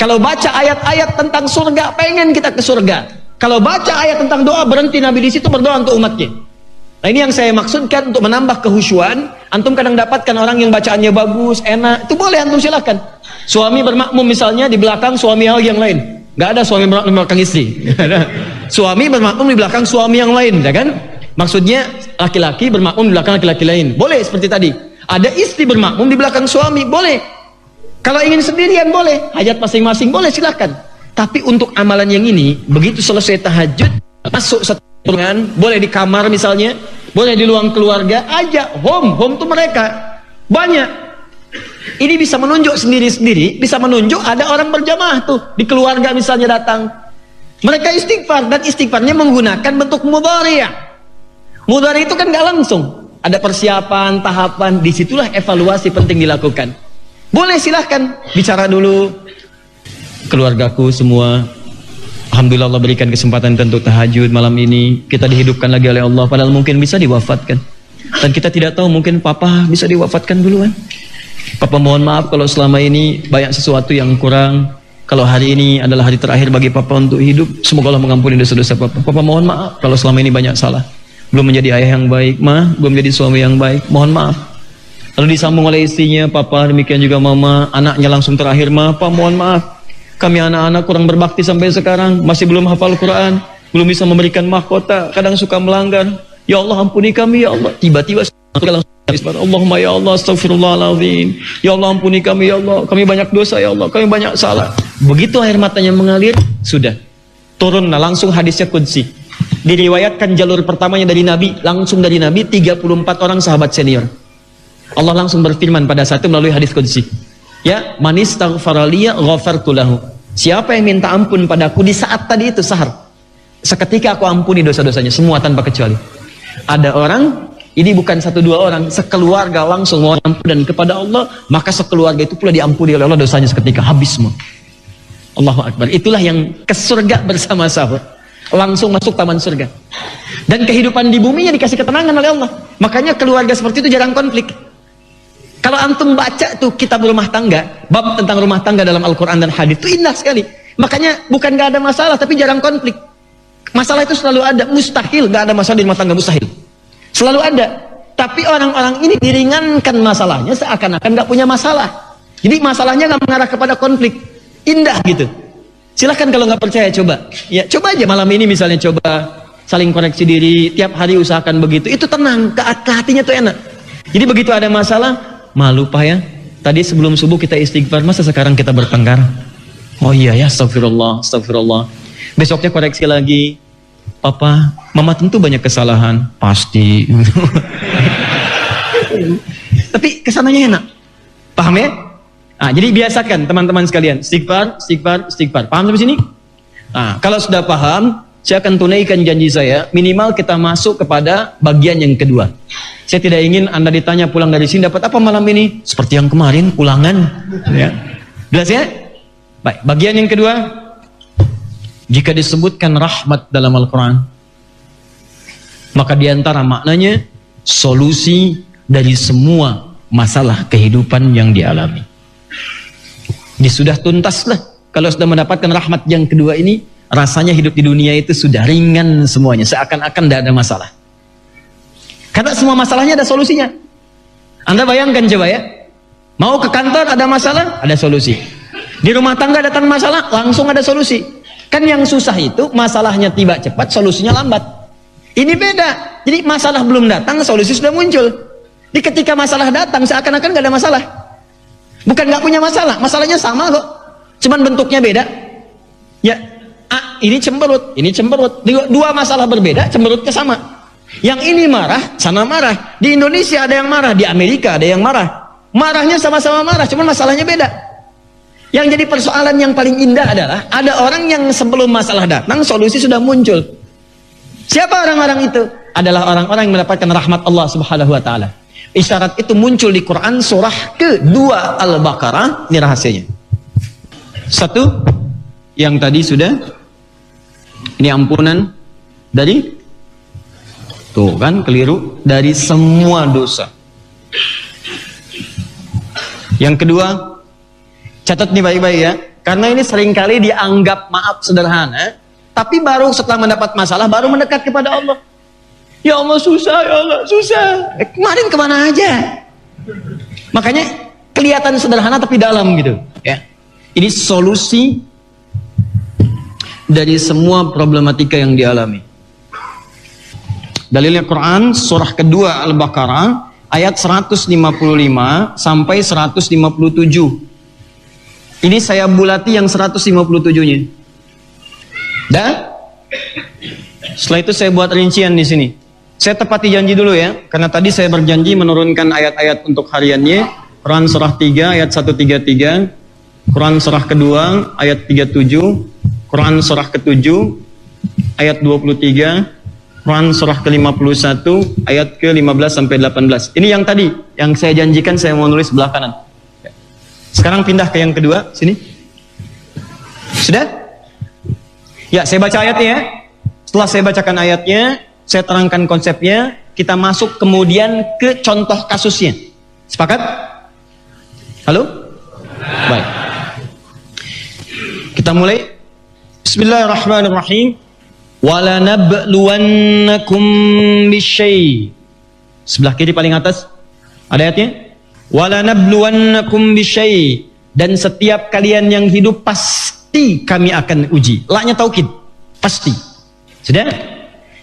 Kalau baca ayat-ayat tentang surga, pengen kita ke surga. Kalau baca ayat tentang doa, berhenti Nabi di situ berdoa untuk umatnya. Nah ini yang saya maksudkan untuk menambah kehusyuan. Antum kadang dapatkan orang yang bacaannya bagus, enak, itu boleh antum silakan. Suami bermakmum misalnya di belakang suami yang lain. Gak ada suami bermakmum di belakang istri. Suami bermakmum di belakang suami yang lain, ya kan? Maksudnya laki-laki bermakmum di belakang laki-laki lain. Boleh seperti tadi. Ada istri bermakmum di belakang suami, boleh. Kalau ingin sendirian boleh, hajat masing-masing boleh silakan. Tapi untuk amalan yang ini, begitu selesai tahajud, masuk satu ruangan, boleh di kamar misalnya, boleh di ruang keluarga, aja home tuh mereka banyak. Ini bisa menunjuk sendiri-sendiri, bisa menunjuk ada orang berjamaah tuh di keluarga misalnya datang. Mereka istighfar, dan istighfarnya menggunakan bentuk mudhari'. Mudhari' itu kan nggak langsung, ada persiapan, tahapan. Disitulah evaluasi penting dilakukan. Boleh, silahkan bicara dulu, keluargaku semua, alhamdulillah Allah berikan kesempatan untuk tahajud malam ini, kita dihidupkan lagi oleh Allah, padahal mungkin bisa diwafatkan, dan kita tidak tahu, mungkin papa bisa diwafatkan duluan. Papa mohon maaf kalau selama ini banyak sesuatu yang kurang. Kalau hari ini adalah hari terakhir bagi papa untuk hidup, semoga Allah mengampuni dosa-dosa papa. Papa mohon maaf kalau selama ini banyak salah, belum menjadi ayah yang baik, ma, belum menjadi suami yang baik, mohon maaf. Lalu disambung oleh istrinya, papa, demikian juga mama. Anaknya langsung terakhir, ma, pa, mohon maaf, kami anak-anak kurang berbakti sampai sekarang, masih belum hafal Quran, belum bisa memberikan mahkota, kadang suka melanggar. Ya Allah, ampuni kami ya Allah. Tiba-tiba langsung Allahumma ya Allah, astaghfirullahaladzim. Ya Allah, ampuni kami ya Allah, kami banyak dosa ya Allah, kami banyak salah. Begitu air matanya mengalir, sudah turunlah langsung hadisnya qudsi. Diriwayatkan jalur pertamanya dari Nabi, langsung dari Nabi, 34 orang sahabat senior. Allah langsung berfirman pada saat itu melalui hadis qudsi, ya, manis taghfaraliya ghafartu lahu. Siapa yang minta ampun padaku di saat tadi itu sahar, seketika aku ampuni dosa-dosanya semua tanpa kecuali. Ada orang, ini bukan satu dua orang, sekeluarga langsung mohon ampunan kepada Allah, maka sekeluarga itu pula diampuni oleh Allah dosanya seketika, habis semua. Allahu Akbar. Itulah yang ke surga bersama-sama, langsung masuk taman surga. Dan kehidupan di buminya dikasih ketenangan oleh Allah. Makanya keluarga seperti itu jarang konflik. Kalau antum baca tuh kitab rumah tangga, bab tentang rumah tangga dalam Al-Quran dan hadis itu indah sekali. Makanya bukan gak ada masalah, tapi jarang konflik. Masalah itu selalu ada, mustahil gak ada masalah di rumah tangga, mustahil. Selalu ada. Tapi orang-orang ini diringankan masalahnya seakan-akan gak punya masalah. Jadi masalahnya gak mengarah kepada konflik. Indah gitu. Silahkan kalau gak percaya coba. Ya coba aja malam ini misalnya, coba saling koreksi diri, tiap hari usahakan begitu. Itu tenang, ke hatinya tuh enak. Jadi begitu ada masalah, malu pak ya, tadi sebelum subuh kita istighfar, masa sekarang kita bertengkar? Oh iya ya, astagfirullah, astagfirullah. Besoknya koreksi lagi, papa, mama tentu banyak kesalahan, pasti. Tapi kesananya enak, paham ya? Nah, jadi biasakan teman-teman sekalian, istighfar, istighfar, istighfar. Paham sampai sini? Nah, kalau sudah paham, saya akan tunaikan janji saya, minimal kita masuk kepada bagian yang kedua. Saya tidak ingin Anda ditanya pulang dari sini dapat apa malam ini? Seperti yang kemarin, ulangan. Ya. Jelas ya? Baik, bagian yang kedua. Jika disebutkan rahmat dalam Al-Quran, maka diantara maknanya solusi dari semua masalah kehidupan yang dialami. Ini sudah tuntaslah. Kalau sudah mendapatkan rahmat yang kedua ini, rasanya hidup di dunia itu sudah ringan semuanya. Seakan-akan tidak ada masalah. Karena semua masalahnya ada solusinya. Anda bayangkan coba ya, mau ke kantor ada masalah, ada solusi. Di rumah tangga datang masalah, langsung ada solusi. Kan yang susah itu masalahnya tiba cepat, solusinya lambat. Ini beda. Jadi masalah belum datang, solusi sudah muncul. Jadi ketika masalah datang, seakan-akan gak ada masalah. Bukan gak punya masalah, masalahnya sama kok. Cuman bentuknya beda. Ya, ini cemberut, ini cemberut. Dua masalah berbeda, cemberutnya sama. Yang ini marah, sana marah. Di Indonesia ada yang marah, di Amerika ada yang marah. Marahnya sama-sama marah, cuman masalahnya beda. Yang jadi persoalan yang paling indah adalah ada orang yang sebelum masalah datang, solusi sudah muncul. Siapa orang-orang itu? Adalah orang-orang yang mendapatkan rahmat Allah Subhanahu wa taala. Isyarat itu muncul di Quran surah ke-2 Al-Baqarah. Ini rahasianya. Satu, yang tadi sudah, ini ampunan dari, tuh kan keliru, dari semua dosa. Yang kedua, catat nih baik-baik ya, karena ini seringkali dianggap maaf sederhana, tapi baru setelah mendapat masalah baru mendekat kepada Allah. Ya Allah susah, ya Allah susah. Kemarin kemana aja? Makanya kelihatan sederhana tapi dalam gitu ya. Ini solusi dari semua problematika yang dialami. Dalilnya Quran surah kedua Al-Baqarah ayat 155 sampai 157. Ini saya bulati yang 157-nya. Dan setelah itu saya buat rincian di sini. Saya tepati janji dulu ya, karena tadi saya berjanji menurunkan ayat-ayat untuk hariannya. Quran surah 3 ayat 133, Quran surah kedua ayat 37, Quran surah ke-7 ayat 23, Quran surah ke-51 ayat ke-15 sampai 18. Ini yang tadi yang saya janjikan saya mau nulis sebelah kanan. Sekarang pindah ke yang kedua, sini. Sudah? Ya, saya baca ayatnya ya. Setelah saya bacakan ayatnya, saya terangkan konsepnya, kita masuk kemudian ke contoh kasusnya. Sepakat? Halo? Baik. Kita mulai. Bismillahirrahmanirrahim. Wala nabluwannakum bisyai. Sebelah kiri paling atas ada ayatnya. Wala nabluwannakum bisyai, dan setiap kalian yang hidup pasti kami akan uji. Laknya taukid, pasti. Sudah?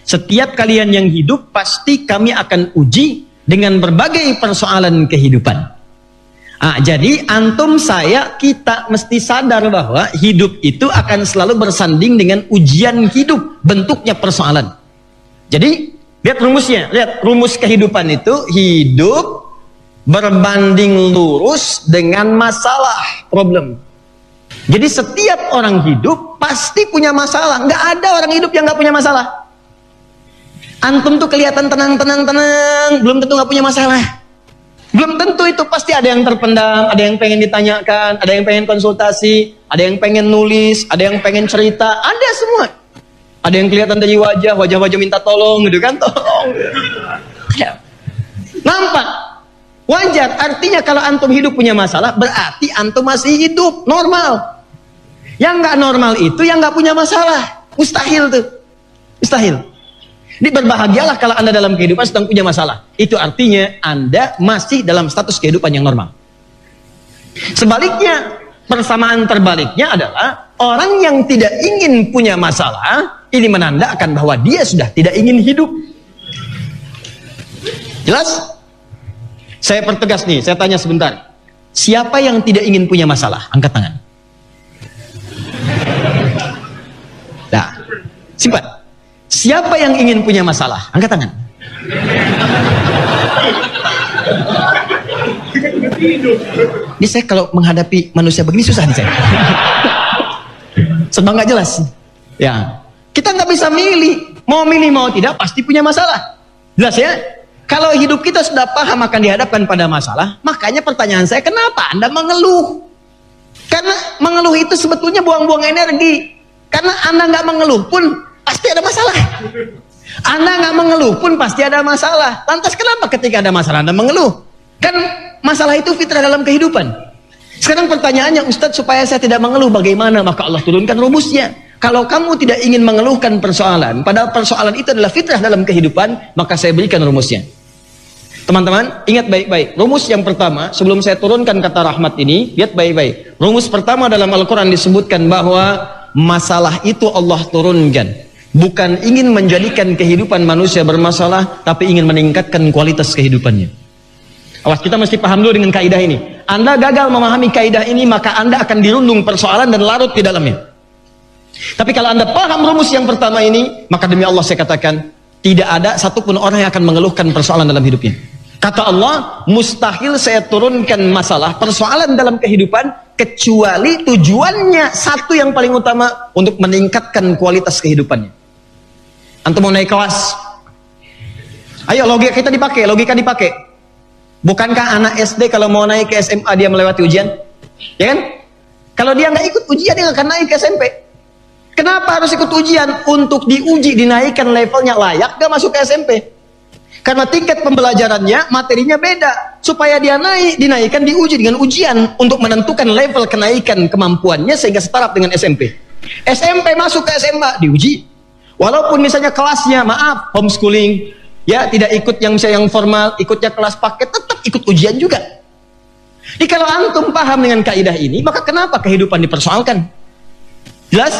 Setiap kalian yang hidup pasti kami akan uji dengan berbagai persoalan kehidupan. Jadi antum, saya, kita mesti sadar bahwa hidup itu akan selalu bersanding dengan ujian hidup, bentuknya persoalan. Jadi lihat rumusnya, lihat rumus kehidupan itu hidup berbanding lurus dengan masalah, problem. Jadi setiap orang hidup pasti punya masalah, nggak ada orang hidup yang nggak punya masalah. Antum tuh kelihatan tenang, belum tentu nggak punya masalah. Belum tentu, itu pasti ada yang terpendam, ada yang pengen ditanyakan, ada yang pengen konsultasi, ada yang pengen nulis, ada yang pengen cerita, ada semua. Ada yang kelihatan dari wajah minta tolong gitu kan, tolong. Ada. Nampak? Wajar, artinya kalau antum hidup punya masalah, berarti antum masih hidup, normal. Yang nggak normal itu yang nggak punya masalah. Mustahil tuh. Mustahil. Jadi berbahagialah kalau Anda dalam kehidupan sedang punya masalah. Itu artinya Anda masih dalam status kehidupan yang normal. Sebaliknya, persamaan terbaliknya adalah orang yang tidak ingin punya masalah, ini menandakan bahwa dia sudah tidak ingin hidup. Jelas? Saya pertegas nih, saya tanya sebentar. Siapa yang tidak ingin punya masalah? Angkat tangan. Nah, simpan. Siapa yang ingin punya masalah? Angkat tangan. Ini saya kalau menghadapi manusia begini susah nih saya. Sebab nggak jelas. Ya, kita nggak bisa milih. Mau milih mau tidak pasti punya masalah. Jelas ya? Kalau hidup kita sudah paham akan dihadapkan pada masalah, makanya pertanyaan saya, kenapa Anda mengeluh? Karena mengeluh itu sebetulnya buang-buang energi. Karena Anda nggak mengeluh pun pasti ada masalah. Anda nggak mengeluh pun pasti ada masalah. Lantas kenapa ketika ada masalah Anda mengeluh? Kan masalah itu fitrah dalam kehidupan. Sekarang pertanyaannya, Ustadz, supaya saya tidak mengeluh bagaimana? Maka Allah turunkan rumusnya. Kalau kamu tidak ingin mengeluhkan persoalan, padahal persoalan itu adalah fitrah dalam kehidupan, maka saya berikan rumusnya. Teman-teman, ingat baik-baik. Rumus yang pertama, sebelum saya turunkan kata rahmat ini, lihat baik-baik. Rumus pertama dalam Al-Quran disebutkan bahwa masalah itu Allah turunkan. Bukan ingin menjadikan kehidupan manusia bermasalah, tapi ingin meningkatkan kualitas kehidupannya. Awas, kita mesti paham dulu dengan kaidah ini. Anda gagal memahami kaidah ini, maka Anda akan dirundung persoalan dan larut di dalamnya. Tapi kalau Anda paham rumus yang pertama ini, maka demi Allah saya katakan, tidak ada satupun orang yang akan mengeluhkan persoalan dalam hidupnya. Kata Allah, mustahil saya turunkan masalah, persoalan dalam kehidupan, kecuali tujuannya satu yang paling utama, untuk meningkatkan kualitas kehidupannya. Antum mau naik kelas, ayo logika kita dipakai, logika dipakai. Bukankah anak SD kalau mau naik ke SMA dia melewati ujian? Ya kan? Kalau dia nggak ikut ujian, dia nggak akan naik ke SMP. Kenapa harus ikut ujian? Untuk diuji, dinaikkan levelnya, layak gak masuk ke SMP. Karena tingkat pembelajarannya, materinya beda. Supaya dia naik, dinaikkan, diuji dengan ujian untuk menentukan level kenaikan kemampuannya sehingga setaraf dengan SMP. SMP masuk ke SMA, diuji. Walaupun misalnya kelasnya, maaf, homeschooling, ya tidak ikut yang misalnya yang formal, ikutnya kelas paket, tetap ikut ujian juga. Jadi kalau antum paham dengan kaidah ini, maka kenapa kehidupan dipersoalkan? Jelas?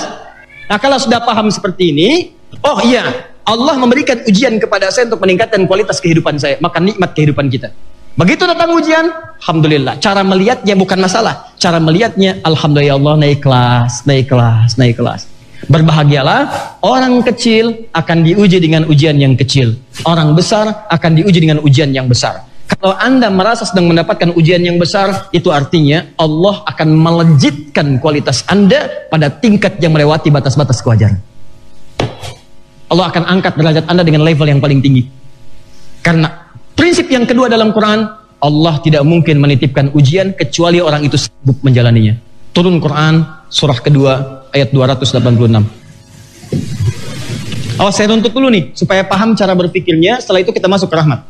Nah, kalau sudah paham seperti ini, oh iya, Allah memberikan ujian kepada saya untuk meningkatkan kualitas kehidupan saya, maka nikmat kehidupan kita. Begitu datang ujian, alhamdulillah. Cara melihatnya bukan masalah, cara melihatnya, alhamdulillah, Allah naik kelas, naik kelas, naik kelas. Berbahagialah orang kecil akan diuji dengan ujian yang kecil, orang besar akan diuji dengan ujian yang besar. Kalau Anda merasa sedang mendapatkan ujian yang besar, itu artinya Allah akan melejitkan kualitas Anda pada tingkat yang melewati batas-batas kewajaran. Allah akan angkat derajat Anda dengan level yang paling tinggi. Karena prinsip yang kedua dalam Quran, Allah tidak mungkin menitipkan ujian kecuali orang itu sanggup menjalaninya. Turun Quran, surah kedua, ayat 286. Saya runtut dulu nih, supaya paham cara berpikirnya, setelah itu kita masuk ke rahmat.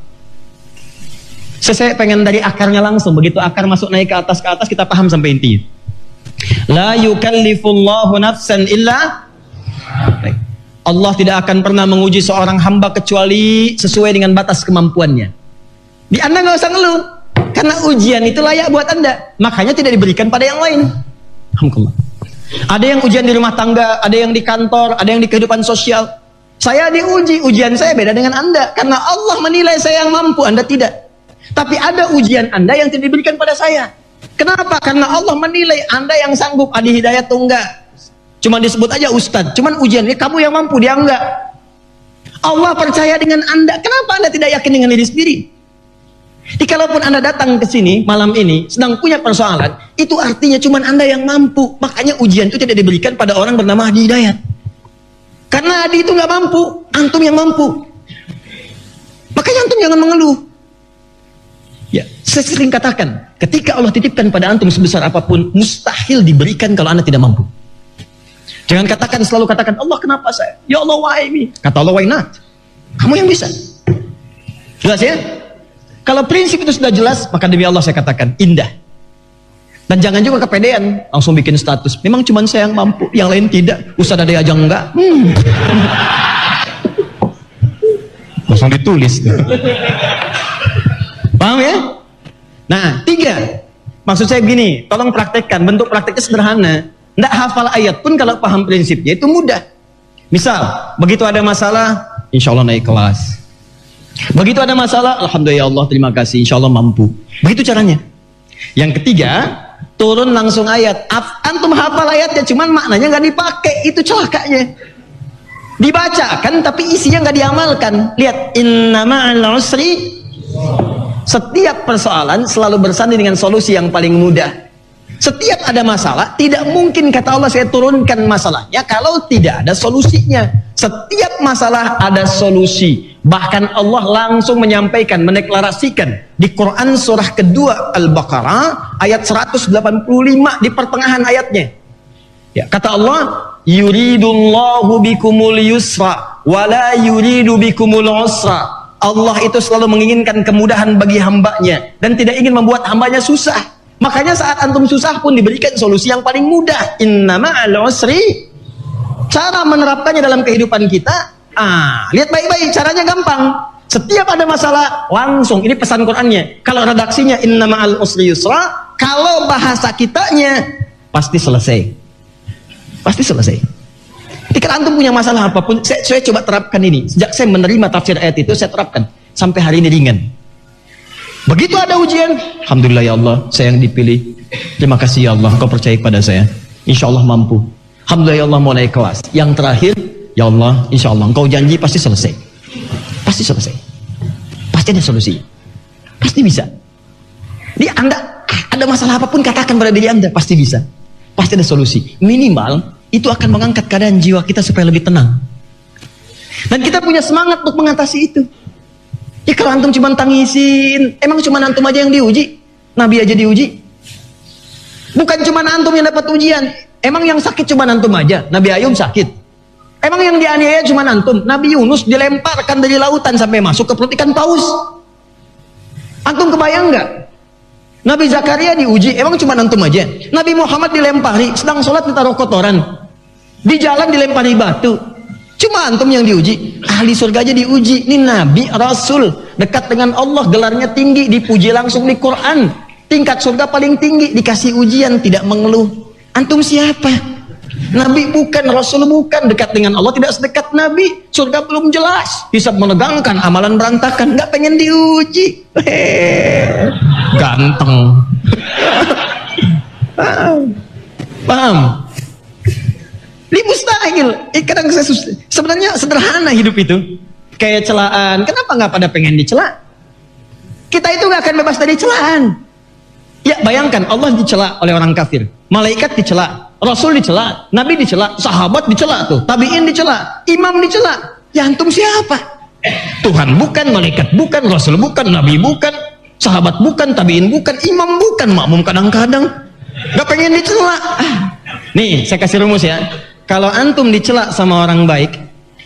Saya pengen dari akarnya langsung, begitu akar masuk naik ke atas, kita paham sampai intinya. La yukallifullahu nafsan illa. Allah tidak akan pernah menguji seorang hamba kecuali sesuai dengan batas kemampuannya. Di Anda nggak usah ngeluh, karena ujian itu layak buat Anda, makanya tidak diberikan pada yang lain. Alhamdulillah. Ada yang ujian di rumah tangga, ada yang di kantor, ada yang di kehidupan sosial. Saya diuji, ujian saya beda dengan Anda, karena Allah menilai saya yang mampu, Anda tidak. Tapi ada ujian Anda yang tidak diberikan pada saya. Kenapa? Karena Allah menilai Anda yang sanggup. Adi Hidayat tuh enggak, cuma disebut aja Ustadz, cuman ujiannya kamu yang mampu, dia enggak. Allah percaya dengan Anda, kenapa Anda tidak yakin dengan diri sendiri? Jadi kalaupun Anda datang ke sini malam ini sedang punya persoalan, itu artinya cuman Anda yang mampu. Makanya ujian itu tidak diberikan pada orang bernama Adi Hidayat, karena Adi itu nggak mampu, antum yang mampu. Makanya antum jangan mengeluh. Ya, saya sering katakan, ketika Allah titipkan pada antum sebesar apapun, mustahil diberikan kalau Anda tidak mampu. Jangan selalu katakan, Allah kenapa saya? Ya Allah, why me? Kata Allah, why not? Kamu yang bisa. Jelas ya? Kalau prinsip itu sudah jelas, maka demi Allah saya katakan, indah. Dan jangan juga kepedean, langsung bikin status. Memang cuma saya yang mampu, yang lain tidak. Ustaz ada aja enggak. Langsung ditulis. Paham ya? Nah, 3. Maksud saya begini, tolong praktekkan. Bentuk prakteknya sederhana. Tidak hafal ayat pun kalau paham prinsipnya itu mudah. Misal, begitu ada masalah, insya Allah naik kelas. Begitu ada masalah, alhamdulillah Allah, terima kasih, insya Allah mampu. Begitu caranya. Yang 3, turun langsung ayat. Antum hafal ayatnya, cuman maknanya nggak dipakai, itu celakanya. Dibacakan tapi isinya nggak diamalkan. Lihat, inna ma'al usri. Setiap persoalan selalu bersanding dengan solusi yang paling mudah. Setiap ada masalah, tidak mungkin kata Allah saya turunkan masalahnya kalau tidak ada solusinya. Setiap masalah ada solusi. Bahkan Allah langsung menyampaikan, mendeklarasikan di Quran surah kedua Al-Baqarah ayat 185 di pertengahan ayatnya. Ya, kata Allah, yuridullahu bikumul yusra wala yuridu bikumul usra. Allah itu selalu menginginkan kemudahan bagi hambanya dan tidak ingin membuat hambanya susah. Makanya saat antum susah pun diberikan solusi yang paling mudah. Inna ma'al usri. Cara menerapkannya dalam kehidupan kita, lihat baik-baik, caranya gampang. Setiap ada masalah, langsung, ini pesan Qur'annya. Kalau redaksinya inna ma'al usri yusra, kalau bahasa kitanya pasti selesai. Pasti selesai. Jadi kalau antum punya masalah apapun, saya coba terapkan ini. Sejak saya menerima tafsir ayat itu, saya terapkan. Sampai hari ini ringan. Begitu ada ujian, alhamdulillah ya Allah, saya yang dipilih. Terima kasih ya Allah, Engkau percaya kepada saya. Insya Allah mampu. Alhamdulillah ya Allah, mau naik kelas. Yang terakhir, ya Allah, insya Allah Engkau janji pasti selesai. Pasti selesai. Pasti ada solusi. Pasti bisa. Jadi Anda ada masalah apapun, katakan pada diri Anda, pasti bisa. Pasti ada solusi. Minimal itu akan mengangkat keadaan jiwa kita supaya lebih tenang. Dan kita punya semangat untuk mengatasi itu. Ya kalau antum cuma tangisin, emang cuma antum aja yang diuji? Nabi aja diuji? Bukan cuma antum yang dapat ujian. Emang yang sakit cuma antum aja? Nabi Ayub sakit. Emang yang dianiaya cuma antum? Nabi Yunus dilemparkan dari lautan sampai masuk ke perut ikan paus. Antum kebayang nggak? Nabi Zakaria diuji, emang cuma antum aja? Nabi Muhammad dilempari, sedang sholat ditaruh kotoran. Di jalan dilempari batu. Cuma antum yang diuji. Ahli surga aja diuji. Ini Nabi, Rasul, dekat dengan Allah, gelarnya tinggi, dipuji langsung di Quran. Tingkat surga paling tinggi, dikasih ujian, tidak mengeluh. Antum siapa? Nabi bukan, Rasul bukan, dekat dengan Allah tidak sedekat Nabi. Surga belum jelas, hisab menegangkan, amalan berantakan, nggak pengen diuji. Ganteng. Paham? Ini mustahil. Kadang saya sebenarnya sederhana hidup itu. Kayak celaan. Kenapa nggak pada pengen dicela? Kita itu gak akan bebas dari celaan. Ya bayangkan, Allah dicela oleh orang kafir, malaikat dicela, Rasul dicela, Nabi dicela, sahabat dicela tuh, tabi'in dicela, imam dicela. Ya antum siapa? Tuhan bukan, malaikat bukan, Rasul bukan, Nabi bukan, sahabat bukan, tabi'in bukan, imam bukan, makmum kadang-kadang gak pengen dicela. Nih saya kasih rumus ya. Kalau antum dicela sama orang baik,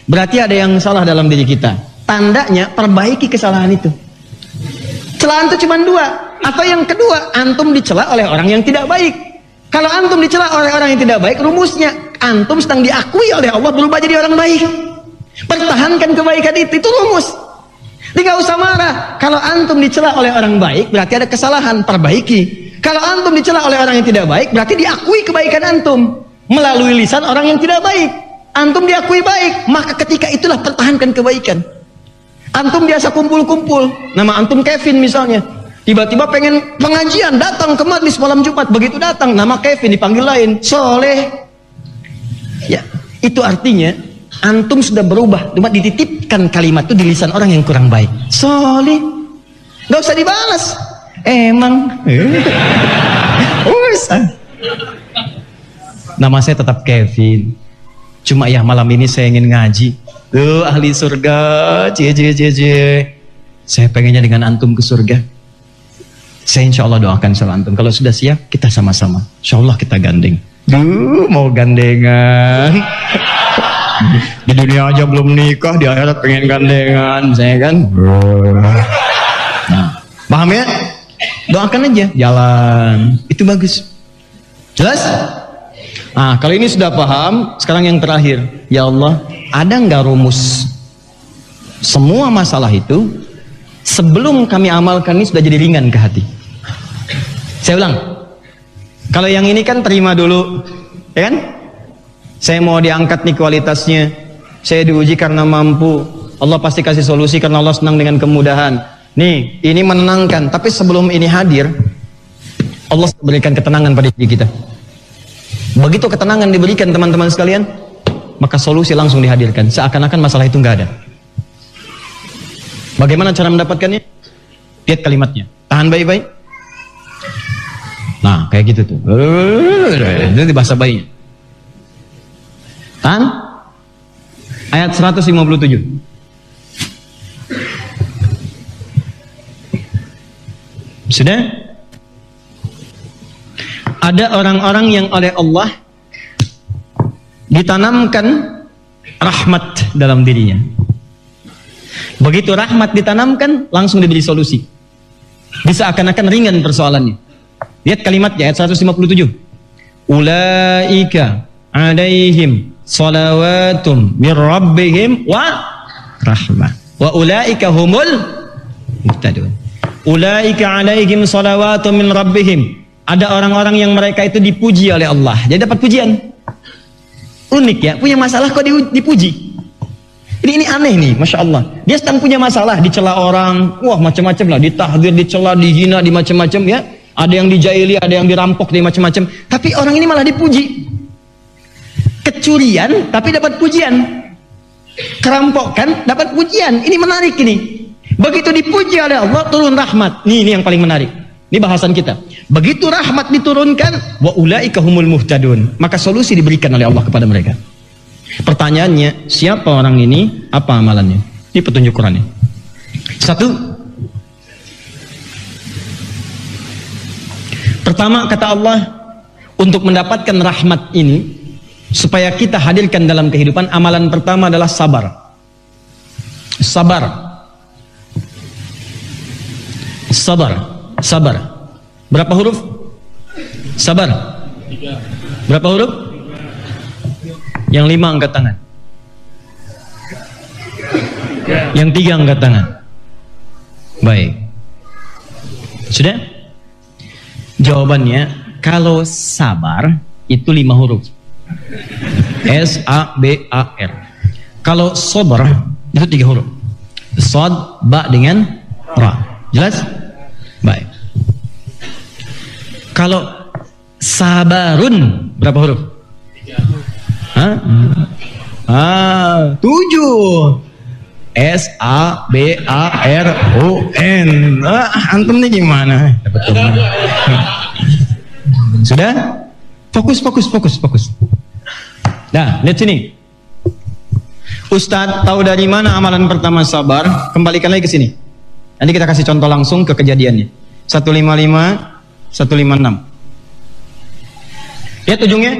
berarti ada yang salah dalam diri kita. Tandanya perbaiki kesalahan itu. Celaan itu cuma dua. Atau yang kedua, antum dicela oleh orang yang tidak baik. Kalau antum dicela oleh orang yang tidak baik, rumusnya antum sedang diakui oleh Allah berubah jadi orang baik. Pertahankan kebaikan itu rumus. Tidak usah marah. Kalau antum dicela oleh orang baik, berarti ada kesalahan, perbaiki. Kalau antum dicela oleh orang yang tidak baik, berarti diakui kebaikan antum melalui lisan orang yang tidak baik. Antum diakui baik, maka ketika itulah pertahankan kebaikan. Antum biasa kumpul-kumpul, nama antum Kevin misalnya, tiba-tiba pengen pengajian, datang ke majlis malam Jumat, begitu datang nama Kevin dipanggil lain, Soleh. Ya, itu artinya antum sudah berubah, cuma dititipkan kalimat itu di lisan orang yang kurang baik. Soleh, nggak usah dibalas. Emang, nama saya tetap Kevin. Cuma ya malam ini saya ingin ngaji. Tuh ahli surga, saya pengennya dengan antum ke surga. Saya insya Allah doakan sama antum. Kalau sudah siap, kita sama-sama. Insya Allah kita gandeng. Mau gandengan. Di dunia aja belum nikah, di akhirat pengen gandengan, saya kan. Nah, paham ya? Doakan aja, jalan. Itu bagus. Jelas? Nah, kalau ini sudah paham, sekarang yang terakhir. Ya Allah, ada nggak rumus semua masalah itu sebelum kami amalkan ini sudah jadi ringan ke hati? Saya ulang, kalau yang ini kan terima dulu, ya kan? Saya mau diangkat nih kualitasnya, saya diuji karena mampu, Allah pasti kasih solusi karena Allah senang dengan kemudahan. Nih, ini menenangkan, tapi sebelum ini hadir, Allah berikan ketenangan pada diri kita. Begitu ketenangan diberikan teman-teman sekalian, maka solusi langsung dihadirkan, seakan-akan masalah itu nggak ada. Bagaimana cara mendapatkannya? Lihat kalimatnya, tahan baik-baik. Nah, kayak gitu tuh. Itu di bahasa bayinya. Tahan. Ayat 157. Sudah? Ada orang-orang yang oleh Allah ditanamkan rahmat dalam dirinya. Begitu rahmat ditanamkan, langsung diberi solusi. Bisa akan-akan ringan persoalannya. Lihat kalimatnya ayat 157. Ulaika alaihim salawatum mir rabbihim wa rahmah wa ulaika humul muhtadun. Ulaika alaihim salawatum min rabbihim. Ada orang-orang yang mereka itu dipuji oleh Allah. Jadi dapat pujian. Unik ya, punya masalah kok dipuji. Ini aneh nih, Masya Allah. Dia sedang punya masalah, dicela orang, wah macam-macam lah, ditahdir, dicela, dihina, di macam-macam ya. Ada yang dijaili, ada yang dirampok, di macam-macam. Tapi orang ini malah dipuji. Kecurian, tapi dapat pujian. Kerampokan, dapat pujian. Ini menarik ini. Begitu dipuji oleh Allah, turun rahmat. Ini yang paling menarik. Ini bahasan kita. Begitu rahmat diturunkan, wa ulaika humul muhtadun, maka solusi diberikan oleh Allah kepada mereka. Pertanyaannya, siapa orang ini? Apa amalannya? Ini petunjuk Quran. Satu, pertama kata Allah, untuk mendapatkan rahmat ini, supaya kita hadirkan dalam kehidupan, amalan pertama adalah sabar. Sabar. Sabar. Sabar. Berapa huruf? Sabar. Berapa huruf? Yang 5 angkat tangan. Yang 3 angkat tangan. Baik. Sudah? Jawabannya, kalau sabar itu 5 huruf. S-A-B-A-R. Kalau sabar itu 3 huruf. Sod, ba dengan ra. Jelas? Baik. Kalau sabarun berapa huruf? 7. S-A-B-A-R-O-N. Antum nih gimana? Sudah? Fokus. Nah, lihat sini. Ustadz, tahu dari mana amalan pertama sabar? Kembalikan lagi ke sini. Nanti kita kasih contoh langsung ke kejadiannya. 155, 156. Lihat ujungnya.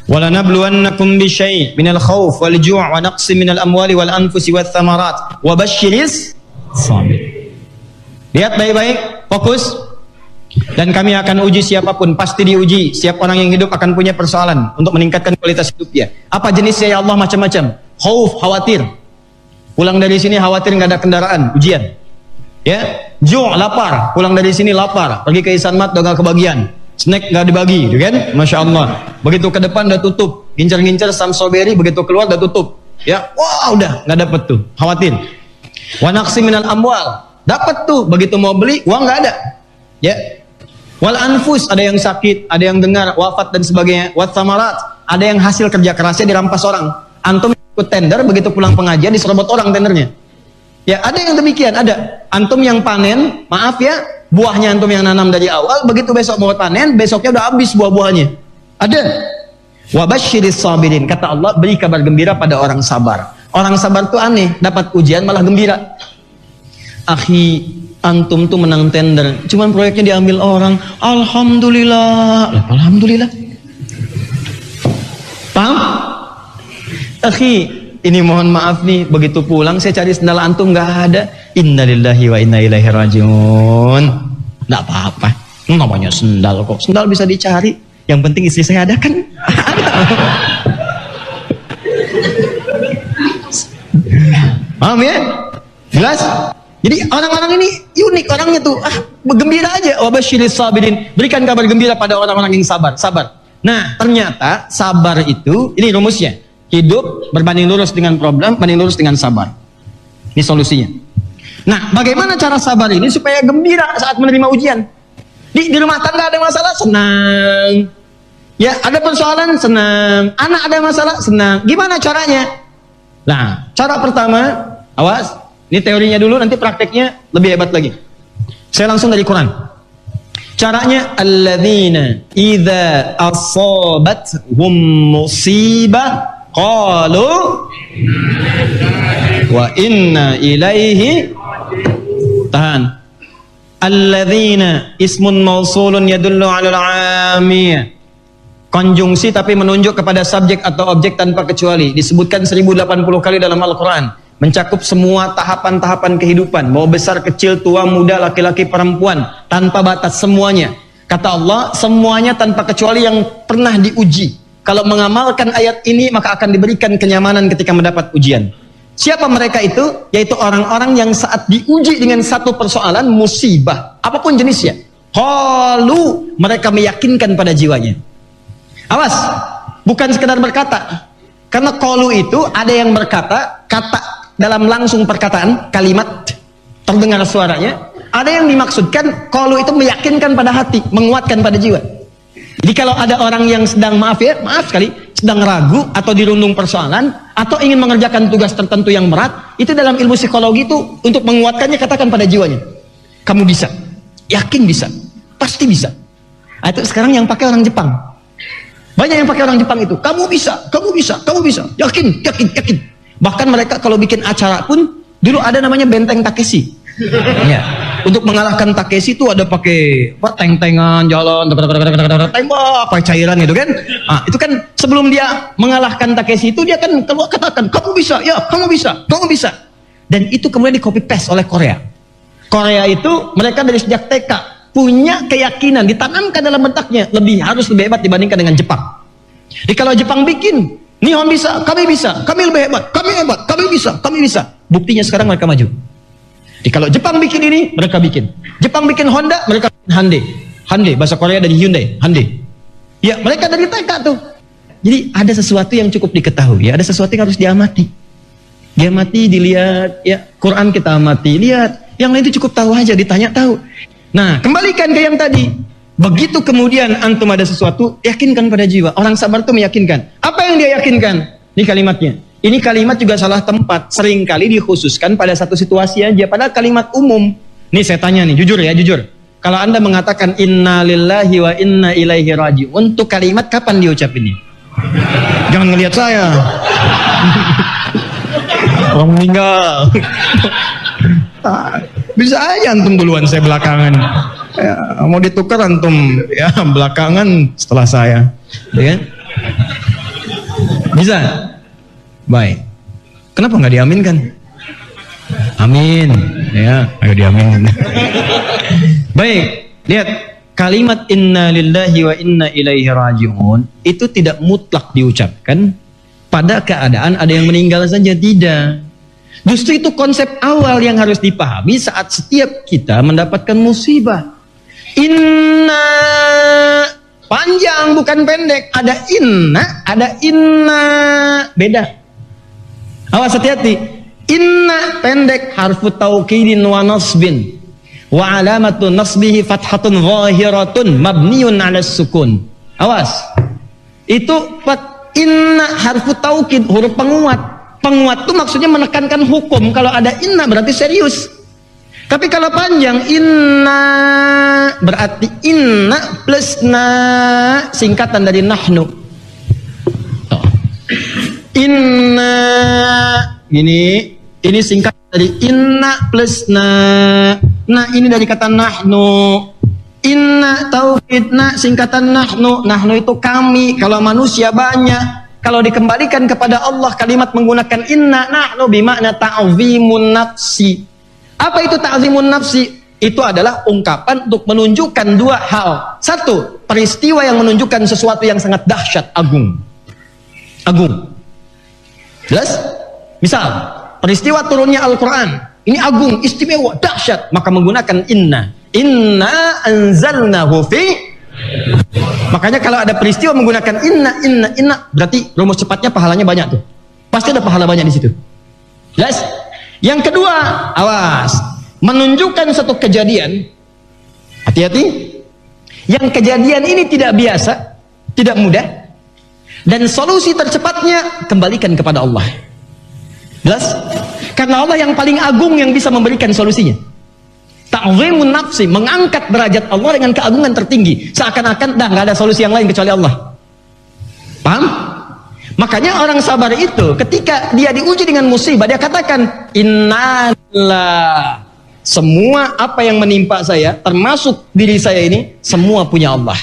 وَلَنَبْلُوَنَّكُمْ بِشَيْءٍ مِنَ الْخَوْفِ وَالْجُوعِ وَنَقْصٍ مِنَ الْأَمْوَالِ وَالْأَنْفُسِ وَالثَّمَرَاتِ وَبَشِّرِ الصَّابِرِينَ. Lihat baik-baik, fokus. Dan kami akan uji siapapun, pasti diuji. Setiap orang yang hidup akan punya persoalan untuk meningkatkan kualitas hidupnya. Apa jenisnya ya Allah? Macam-macam. Khauf, khawatir. Pulang dari sini khawatir nggak ada kendaraan, ujian. Ya, ju' lapar. Pulang dari sini lapar. Pergi ke Ihsan Mart udah kebagian. Snack nggak dibagi, gitu kan? Masya Allah. Begitu ke depan udah tutup. Gincar-gincar Samsoberi, begitu keluar udah tutup. Ya, wah udah nggak dapet tuh. Khawatir. Wa naqsi minal amwal. Dapat tuh, begitu mau beli uang nggak ada. Ya. Wal anfus, ada yang sakit, ada yang dengar wafat dan sebagainya. Wat samarat, ada yang hasil kerja kerasnya dirampas orang. Antum ikut tender, begitu pulang pengajian diserobot orang tendernya. Ya, ada yang demikian, ada. Antum yang panen, maaf ya, buahnya antum yang nanam dari awal, begitu besok mau panen, besoknya udah habis buah-buahnya. Ada. Wa basyiris sabirin, kata Allah, beri kabar gembira pada orang sabar. Orang sabar tuh aneh, dapat ujian malah gembira. Akhi, antum tuh menang tender, cuman proyeknya diambil orang. Alhamdulillah. Alhamdulillah. Paham? Akhi, ini mohon maaf nih, begitu pulang saya cari sendal antum nggak ada. Innalillahi wa inna ilaihi rajiun. Nggak apa-apa, namanya sendal kok. Sendal bisa dicari. Yang penting istri saya ada kan? Paham ya? Jelas? Jadi orang-orang ini unik orangnya tuh. Gembira aja. Wa basyiris sabirin. Berikan kabar gembira pada orang-orang yang sabar. Sabar. Nah, ternyata sabar itu, ini rumusnya. Hidup berbanding lurus dengan problem, banding lurus dengan sabar. Ini solusinya. Nah, bagaimana cara sabar ini supaya gembira saat menerima ujian? Di rumah tangga ada masalah, senang. Ya, ada persoalan, senang. Anak ada masalah, senang. Gimana caranya? Nah, cara pertama, awas. Ini teorinya dulu, nanti prakteknya lebih hebat lagi. Saya langsung dari Quran. Caranya, alladzina idza asabathum musibah qalu wa inna ilaihi tahan. Alladzina ismun mausulun yadullu 'alal 'amiyah. Konjungsi tapi menunjuk kepada subjek atau objek tanpa kecuali. Disebutkan 1080 kali dalam Al-Quran. Mencakup semua tahapan-tahapan kehidupan. Mau besar, kecil, tua, muda, laki-laki, perempuan. Tanpa batas semuanya. Kata Allah, semuanya tanpa kecuali yang pernah diuji. Kalau mengamalkan ayat ini, maka akan diberikan kenyamanan ketika mendapat ujian. Siapa mereka itu? Yaitu orang-orang yang saat diuji dengan satu persoalan, musibah. Apapun jenisnya. Qalu, mereka meyakinkan pada jiwanya. Awas, bukan sekedar berkata. Karena qalu itu ada yang berkata, kata dalam langsung perkataan, kalimat, terdengar suaranya. Ada yang dimaksudkan, qalu itu meyakinkan pada hati, menguatkan pada jiwa. Jadi kalau ada orang yang sedang, maaf sekali, sedang ragu atau dirundung persoalan, atau ingin mengerjakan tugas tertentu yang berat, itu dalam ilmu psikologi itu, untuk menguatkannya katakan pada jiwanya. Kamu bisa, yakin bisa, pasti bisa. Nah, itu sekarang yang pakai orang Jepang. Banyak yang pakai orang Jepang itu. Kamu bisa, kamu bisa, kamu bisa. Yakin, yakin, yakin. Bahkan mereka kalau bikin acara pun, dulu ada namanya benteng Takeshi. Ya. Untuk mengalahkan Takeshi itu ada pakai tank-tankan, jalan, tembak, pakai cairan gitu kan. Nah, itu kan sebelum dia mengalahkan Takeshi itu, dia kan keluar katakan, kamu bisa, ya, kamu bisa, kamu bisa. Dan itu kemudian di copy paste oleh Korea. Korea itu mereka dari sejak TK punya keyakinan, ditanamkan dalam bentaknya, harus lebih hebat dibandingkan dengan Jepang. Jadi kalau Jepang bikin, Nihon bisa, kami lebih hebat, kami bisa. Buktinya sekarang mereka maju. Jadi kalau Jepang bikin ini, mereka bikin. Jepang bikin Honda, mereka bikin Hyundai, bahasa Korea dari Hyundai, Hyundai. Ya, mereka dari TK tuh. Jadi ada sesuatu yang cukup diketahui, ada sesuatu yang harus diamati. Diamati, dilihat, ya, Quran kita amati, lihat. Yang lain itu cukup tahu aja, ditanya tahu. Nah, kembalikan ke yang tadi. Begitu kemudian antum ada sesuatu, yakinkan pada jiwa. Orang sabar itu meyakinkan. Apa yang dia yakinkan? Ini kalimatnya. Ini kalimat juga salah tempat. Seringkali dikhususkan pada satu situasi aja. Padahal kalimat umum. Nih saya tanya nih, jujur ya, jujur. Kalau Anda mengatakan inna lillahi wa inna ilaihi raji'un, untuk kalimat kapan diucap ini? Jangan ngelihat saya. Orang meninggal. Bisa aja antum duluan, saya belakangan. Ya, mau ditukar antum ya belakangan setelah saya. Ya kan? Bisa? Baik. Kenapa nggak diaminkan? Amin. Ya, ayo diamin. Baik. Lihat kalimat inna lillahi wa inna ilaihi raji'un itu tidak mutlak diucapkan pada keadaan ada yang meninggal saja, tidak. Justru itu konsep awal yang harus dipahami saat setiap kita mendapatkan musibah. Inna panjang bukan pendek. Ada inna beda. Awas, hati-hati. Inna pendek, harfu taukidin wa nasbin. Wa alamatun nasbihi fathatun zahiratun mabniun ala sukun. Awas. Itu inna harfu taukid, huruf penguat. Penguat itu maksudnya menekankan hukum. Kalau ada inna berarti serius. Tapi kalau panjang, inna berarti inna plus na, singkatan dari nahnu. Inna ini singkat dari inna plus na. Nah, ini dari kata nahnu. Inna taukidna singkatan nahnu. Nahnu itu kami. Kalau manusia banyak. Kalau dikembalikan kepada Allah kalimat menggunakan inna nahnu bimakna ta'zimun nafsi. Apa itu ta'zimun nafsi? Itu adalah ungkapan untuk menunjukkan dua hal. Satu, peristiwa yang menunjukkan sesuatu yang sangat dahsyat, agung. Agung. Jelas? Misal, peristiwa turunnya Al-Quran. Ini agung, istimewa, dahsyat. Maka menggunakan inna. Inna anzalnahu fi. Makanya kalau ada peristiwa menggunakan inna. Berarti rumus cepatnya pahalanya banyak tuh. Pasti ada pahala banyak di situ. Jelas? Yang kedua, awas. Menunjukkan satu kejadian. Hati-hati. Yang kejadian ini tidak biasa. Tidak mudah. Dan solusi tercepatnya kembalikan kepada Allah. Jelas? Karena Allah yang paling agung yang bisa memberikan solusinya. Ta'zimun nafsi, mengangkat derajat Allah dengan keagungan tertinggi. Seakan-akan dah nggak ada solusi yang lain kecuali Allah. Paham? Makanya orang sabar itu ketika dia diuji dengan musibah, dia katakan innalillah. Semua apa yang menimpa saya, termasuk diri saya ini, semua punya Allah.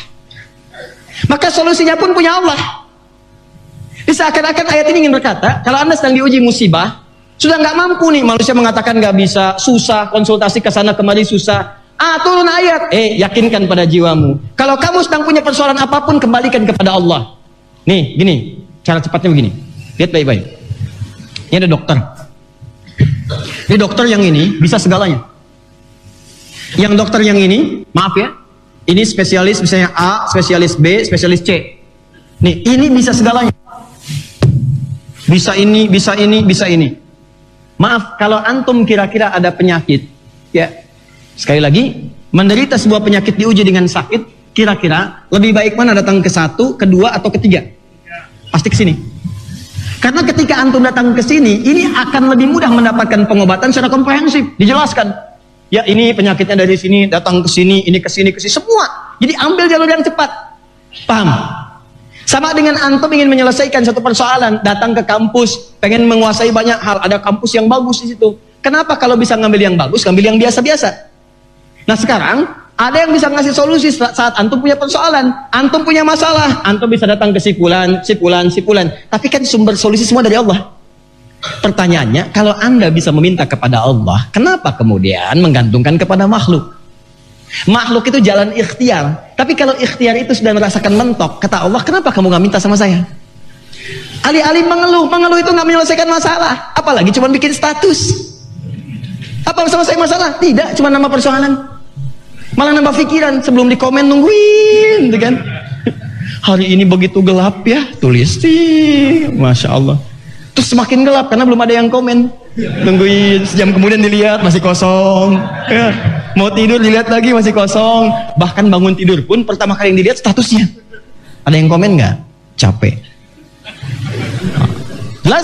Maka solusinya pun punya Allah. Seakan-akan ayat ini ingin berkata, kalau Anda sedang diuji musibah, sudah nggak mampu nih, manusia mengatakan nggak bisa, susah, konsultasi ke sana kemari susah. Turun ayat, yakinkan pada jiwamu. Kalau kamu sedang punya persoalan apapun, kembalikan kepada Allah. Nih, gini, cara cepatnya begini. Lihat baik-baik. Ini ada dokter. Ini dokter yang ini bisa segalanya. Yang dokter yang ini, maaf ya, ini spesialis misalnya A, spesialis B, spesialis C. Nih, ini bisa segalanya. Bisa ini, bisa ini, bisa ini. Maaf, kalau antum kira-kira ada penyakit, ya, sekali lagi, menderita sebuah penyakit diuji dengan sakit, kira-kira lebih baik mana datang ke satu, kedua, atau ketiga? Pasti ke sini. Karena ketika antum datang ke sini, ini akan lebih mudah mendapatkan pengobatan secara komprehensif, dijelaskan. Ya, ini penyakitnya dari sini, datang ke sini, ini ke sini, semua. Jadi ambil jalur yang cepat. Paham? Sama dengan antum ingin menyelesaikan satu persoalan, datang ke kampus, pengen menguasai banyak hal, ada kampus yang bagus di situ. Kenapa kalau bisa ngambil yang bagus, ngambil yang biasa-biasa? Nah sekarang, ada yang bisa ngasih solusi saat antum punya persoalan, antum punya masalah, antum bisa datang ke si fulan. Tapi kan sumber solusi semua dari Allah. Pertanyaannya, kalau Anda bisa meminta kepada Allah, kenapa kemudian menggantungkan kepada makhluk? Makhluk itu jalan ikhtiar. Tapi kalau ikhtiar itu sudah merasakan mentok, kata Allah, kenapa kamu nggak minta sama saya? Alih-alih mengeluh itu nggak menyelesaikan masalah. Apalagi cuma bikin status. Apa selesai masalah? Tidak, cuma nama persoalan. Malah nambah pikiran, sebelum di komen nungguin, gitu kan? Hari ini begitu gelap ya, tulis sih, masya Allah. Terus semakin gelap karena belum ada yang komen. Nungguin, sejam kemudian dilihat masih kosong. Ya. Mau tidur dilihat lagi masih kosong. Bahkan bangun tidur pun pertama kali yang dilihat statusnya. Ada yang komen nggak? Capek. Jelas?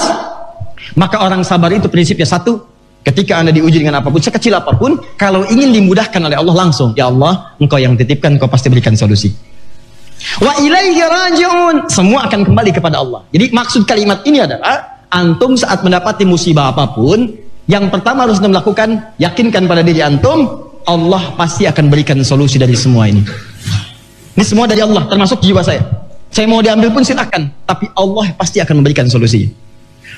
Maka orang sabar itu prinsipnya satu, ketika Anda diuji dengan apapun, sekecil apapun, kalau ingin dimudahkan oleh Allah langsung, ya Allah, Engkau yang titipkan, Engkau pasti berikan solusi. Wa ilaihi raji'un, semua akan kembali kepada Allah. Jadi maksud kalimat ini adalah, antum saat mendapati musibah apapun, yang pertama harus Anda lakukan, yakinkan pada diri antum, Allah pasti akan berikan solusi dari semua ini. Ini semua dari Allah, termasuk jiwa saya. Saya mau diambil pun silakan, tapi Allah pasti akan memberikan solusi.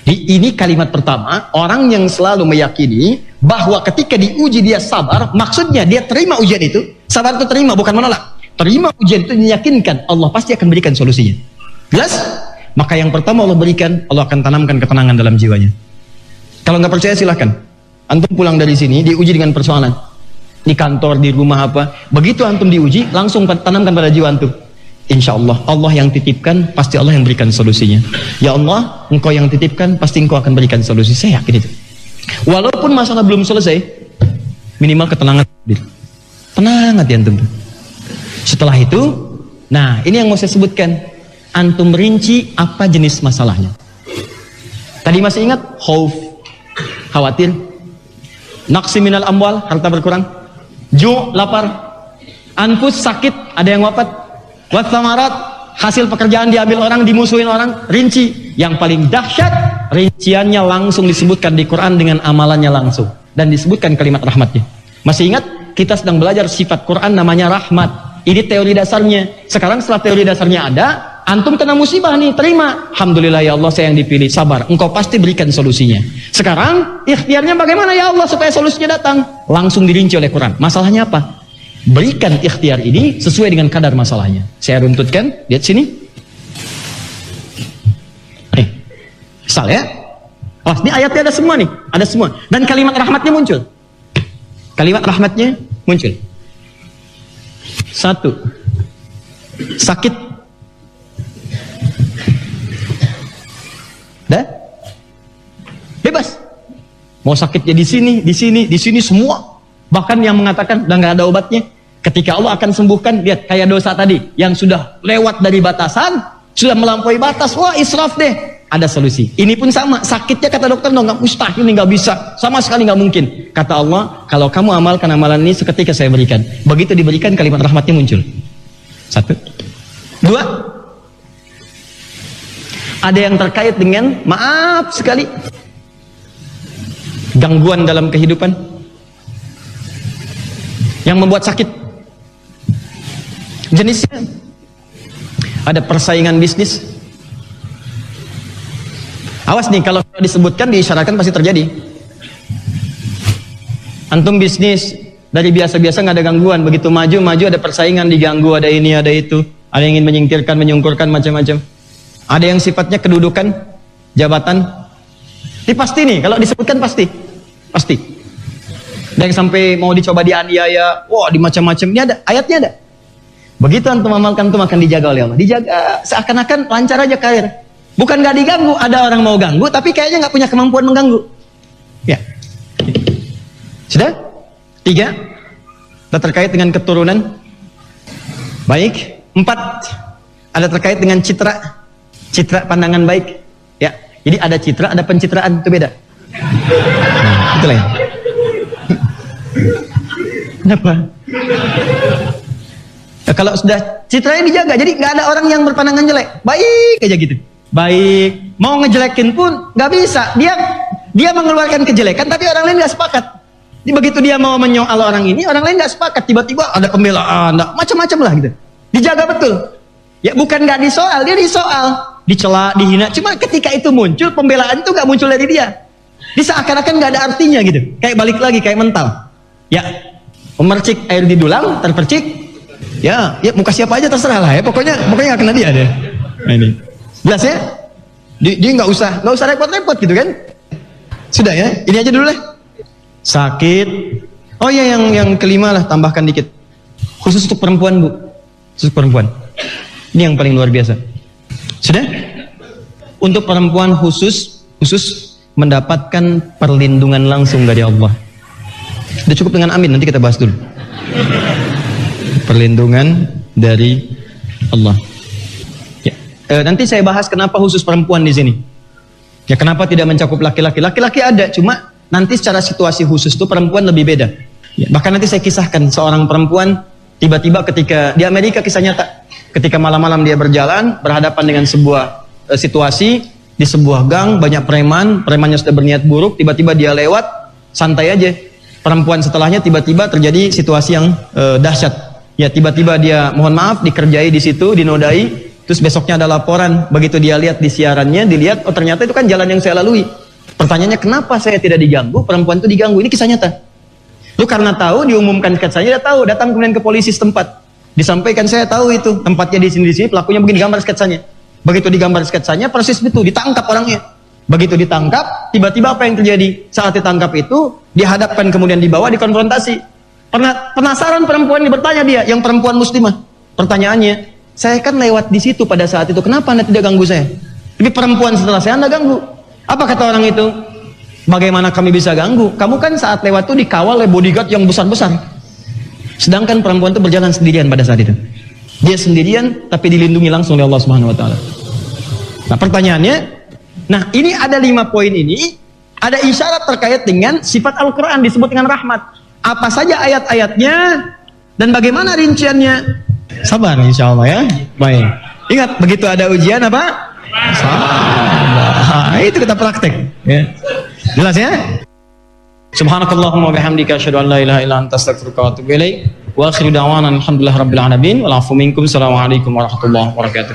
Ini kalimat pertama, orang yang selalu meyakini bahwa ketika diuji dia sabar, maksudnya dia terima ujian itu. Sabar itu terima, bukan menolak. Terima ujian itu meyakinkan Allah pasti akan berikan solusinya. Jelas? Maka yang pertama Allah berikan, Allah akan tanamkan ketenangan dalam jiwanya. Kalau nggak percaya silahkan. Antum pulang dari sini diuji dengan persoalan di kantor, di rumah apa. Begitu antum diuji, langsung tanamkan pada jiwa antum. Insya Allah, Allah yang titipkan, pasti Allah yang berikan solusinya. Ya Allah, Engkau yang titipkan, pasti Engkau akan berikan solusi. Saya yakin itu. Walaupun masalah belum selesai, minimal ketenangan. Tenang hati antum. Setelah itu, nah ini yang mau saya sebutkan. Antum rinci apa jenis masalahnya. Tadi masih ingat? Khauf, khawatir. Naqsi minal amwal, harta berkurang. Ju', lapar. Anfus, sakit, ada yang wafat. Wathamarat, hasil pekerjaan diambil orang, dimusuhin orang. Rinci. Yang paling dahsyat, rinciannya langsung disebutkan di Quran dengan amalannya langsung. Dan disebutkan kalimat rahmatnya. Masih ingat? Kita sedang belajar sifat Quran namanya rahmat. Ini teori dasarnya. Sekarang setelah teori dasarnya ada, antum kena musibah nih, terima. Alhamdulillah ya Allah, saya yang dipilih, sabar. Engkau pasti berikan solusinya. Sekarang ikhtiarnya bagaimana ya Allah supaya solusinya datang? Langsung dirinci oleh Quran. Masalahnya apa? Berikan ikhtiar ini sesuai dengan kadar masalahnya. Saya runtutkan, lihat sini. Nih, misal ya. Oh, ini ayatnya ada semua nih, ada semua. Dan kalimat rahmatnya muncul. Kalimat rahmatnya muncul. 1. Sakit. Dah? Bebas. Mau sakitnya di sini, di sini, di sini semua. Bahkan yang mengatakan udah nggak ada obatnya. Ketika Allah akan sembuhkan, lihat kayak dosa tadi yang sudah lewat dari batasan, sudah melampaui batas, wah israf deh. Ada solusi. Ini pun sama, sakitnya kata dokter, no, nggak mustahil, nggak bisa, sama sekali nggak mungkin. Kata Allah, kalau kamu amalkan amalan ini seketika saya berikan. Begitu diberikan, kalimat rahmatnya muncul. 1. 2. Ada yang terkait dengan, maaf sekali, gangguan dalam kehidupan yang membuat sakit. Jenisnya ada persaingan bisnis. Awas nih, kalau disebutkan, diisyaratkan pasti terjadi. Antum bisnis dari biasa-biasa nggak ada gangguan, begitu maju ada persaingan, diganggu, ada ini, ada itu, ada yang ingin menyingkirkan, menyungkurkan, macam-macam. Ada yang sifatnya kedudukan, jabatan. Ini pasti nih, kalau disebutkan pasti. Ada yang sampai mau dicoba dianiaya, wah di macam-macam. Ini ada, ayatnya ada. Begitu antum amalkan, antum akan dijaga oleh Allah. Dijaga, seakan-akan lancar aja karir. Bukan nggak diganggu, ada orang mau ganggu, tapi kayaknya nggak punya kemampuan mengganggu. Ya, sudah? 3, terkait dengan keturunan. Baik. 4, ada terkait dengan citra pandangan baik. Ya, jadi ada citra, ada pencitraan, itu beda. Nah, itulah ya. Kenapa? Ya, kalau sudah citranya dijaga, jadi nggak ada orang yang berpandangan jelek, baik aja gitu. Baik, mau ngejelekin pun nggak bisa. Dia mengeluarkan kejelekan, tapi orang lain nggak sepakat. Jadi begitu dia mau menyoal orang ini, orang lain nggak sepakat. Tiba-tiba ada pembelaan, macam-macam lah gitu. Dijaga betul. Ya bukan nggak disoal, dia disoal, dicela, dihina. Cuma ketika itu muncul, pembelaan itu nggak muncul dari dia. Dia seakan-akan nggak ada artinya gitu. Kayak balik lagi, kayak mental. Ya, memercik air di dulang, terpercik. Ya muka siapa aja terserah lah ya. Pokoknya nggak kena dia deh. Nah, ini. Jelas ya? Dia nggak usah repot-repot gitu kan? Sudah ya, ini aja dulu lah. Sakit. Oh ya, yang kelima lah, tambahkan dikit. Khusus untuk perempuan, Bu. Khusus perempuan. Ini yang paling luar biasa. Sudah? Untuk perempuan khusus mendapatkan perlindungan langsung dari Allah. Sudah cukup dengan amin, nanti kita bahas dulu. Perlindungan dari Allah. Nanti saya bahas kenapa khusus perempuan di sini. Ya kenapa tidak mencakup laki-laki? Laki-laki ada, cuma nanti secara situasi khusus tuh perempuan lebih beda. Ya, bahkan nanti saya kisahkan seorang perempuan tiba-tiba ketika di Amerika, kisah nyata, ketika malam-malam dia berjalan berhadapan dengan sebuah situasi di sebuah gang, banyak premannya sudah berniat buruk, tiba-tiba dia lewat santai aja. Perempuan setelahnya tiba-tiba terjadi situasi yang dahsyat. Ya tiba-tiba dia mohon maaf dikerjai di situ, dinodai. Terus besoknya ada laporan, begitu dia lihat di siarannya, dilihat, oh ternyata itu kan jalan yang saya lalui. Pertanyaannya, kenapa saya tidak diganggu? Perempuan itu diganggu, ini kisah nyata. Lu karena tahu, diumumkan sketsanya, dia tahu, datang kemudian ke polisi setempat. Disampaikan, saya tahu itu, tempatnya di sini, pelakunya begini, gambar sketsanya. Begitu digambar sketsanya, persis itu, ditangkap orangnya. Begitu ditangkap, tiba-tiba apa yang terjadi? Saat ditangkap itu, dihadapkan kemudian dibawa, dikonfrontasi. Penasaran perempuan ini, bertanya dia, yang perempuan muslimah. Pertanyaannya, saya kan lewat di situ pada saat itu, kenapa Anda tidak ganggu saya? Tapi perempuan setelah saya Anda ganggu. Apa kata orang itu? Bagaimana kami bisa ganggu? Kamu kan saat lewat itu dikawal oleh bodyguard yang besar-besar. Sedangkan perempuan itu berjalan sendirian pada saat itu. Dia sendirian tapi dilindungi langsung oleh Allah Subhanahu wa taala. Nah, pertanyaannya, nah ini ada 5 poin ini, ada isyarat terkait dengan sifat Al-Qur'an disebut dengan rahmat. Apa saja ayat-ayatnya dan bagaimana rinciannya? Sabar insyaallah ya. Baik. Ingat begitu ada ujian apa? Sabar. Itu kita praktek ya. Jelas ya? Subhanakallahumma wa bihamdika asyhadu an la ilaha illa anta astaghfiruka wa atubu ilaik. Wa akhiru da'wana alhamdulillahirabbil alamin. Wal 'afwu minkum. Assalamualaikum warahmatullahi wabarakatuh.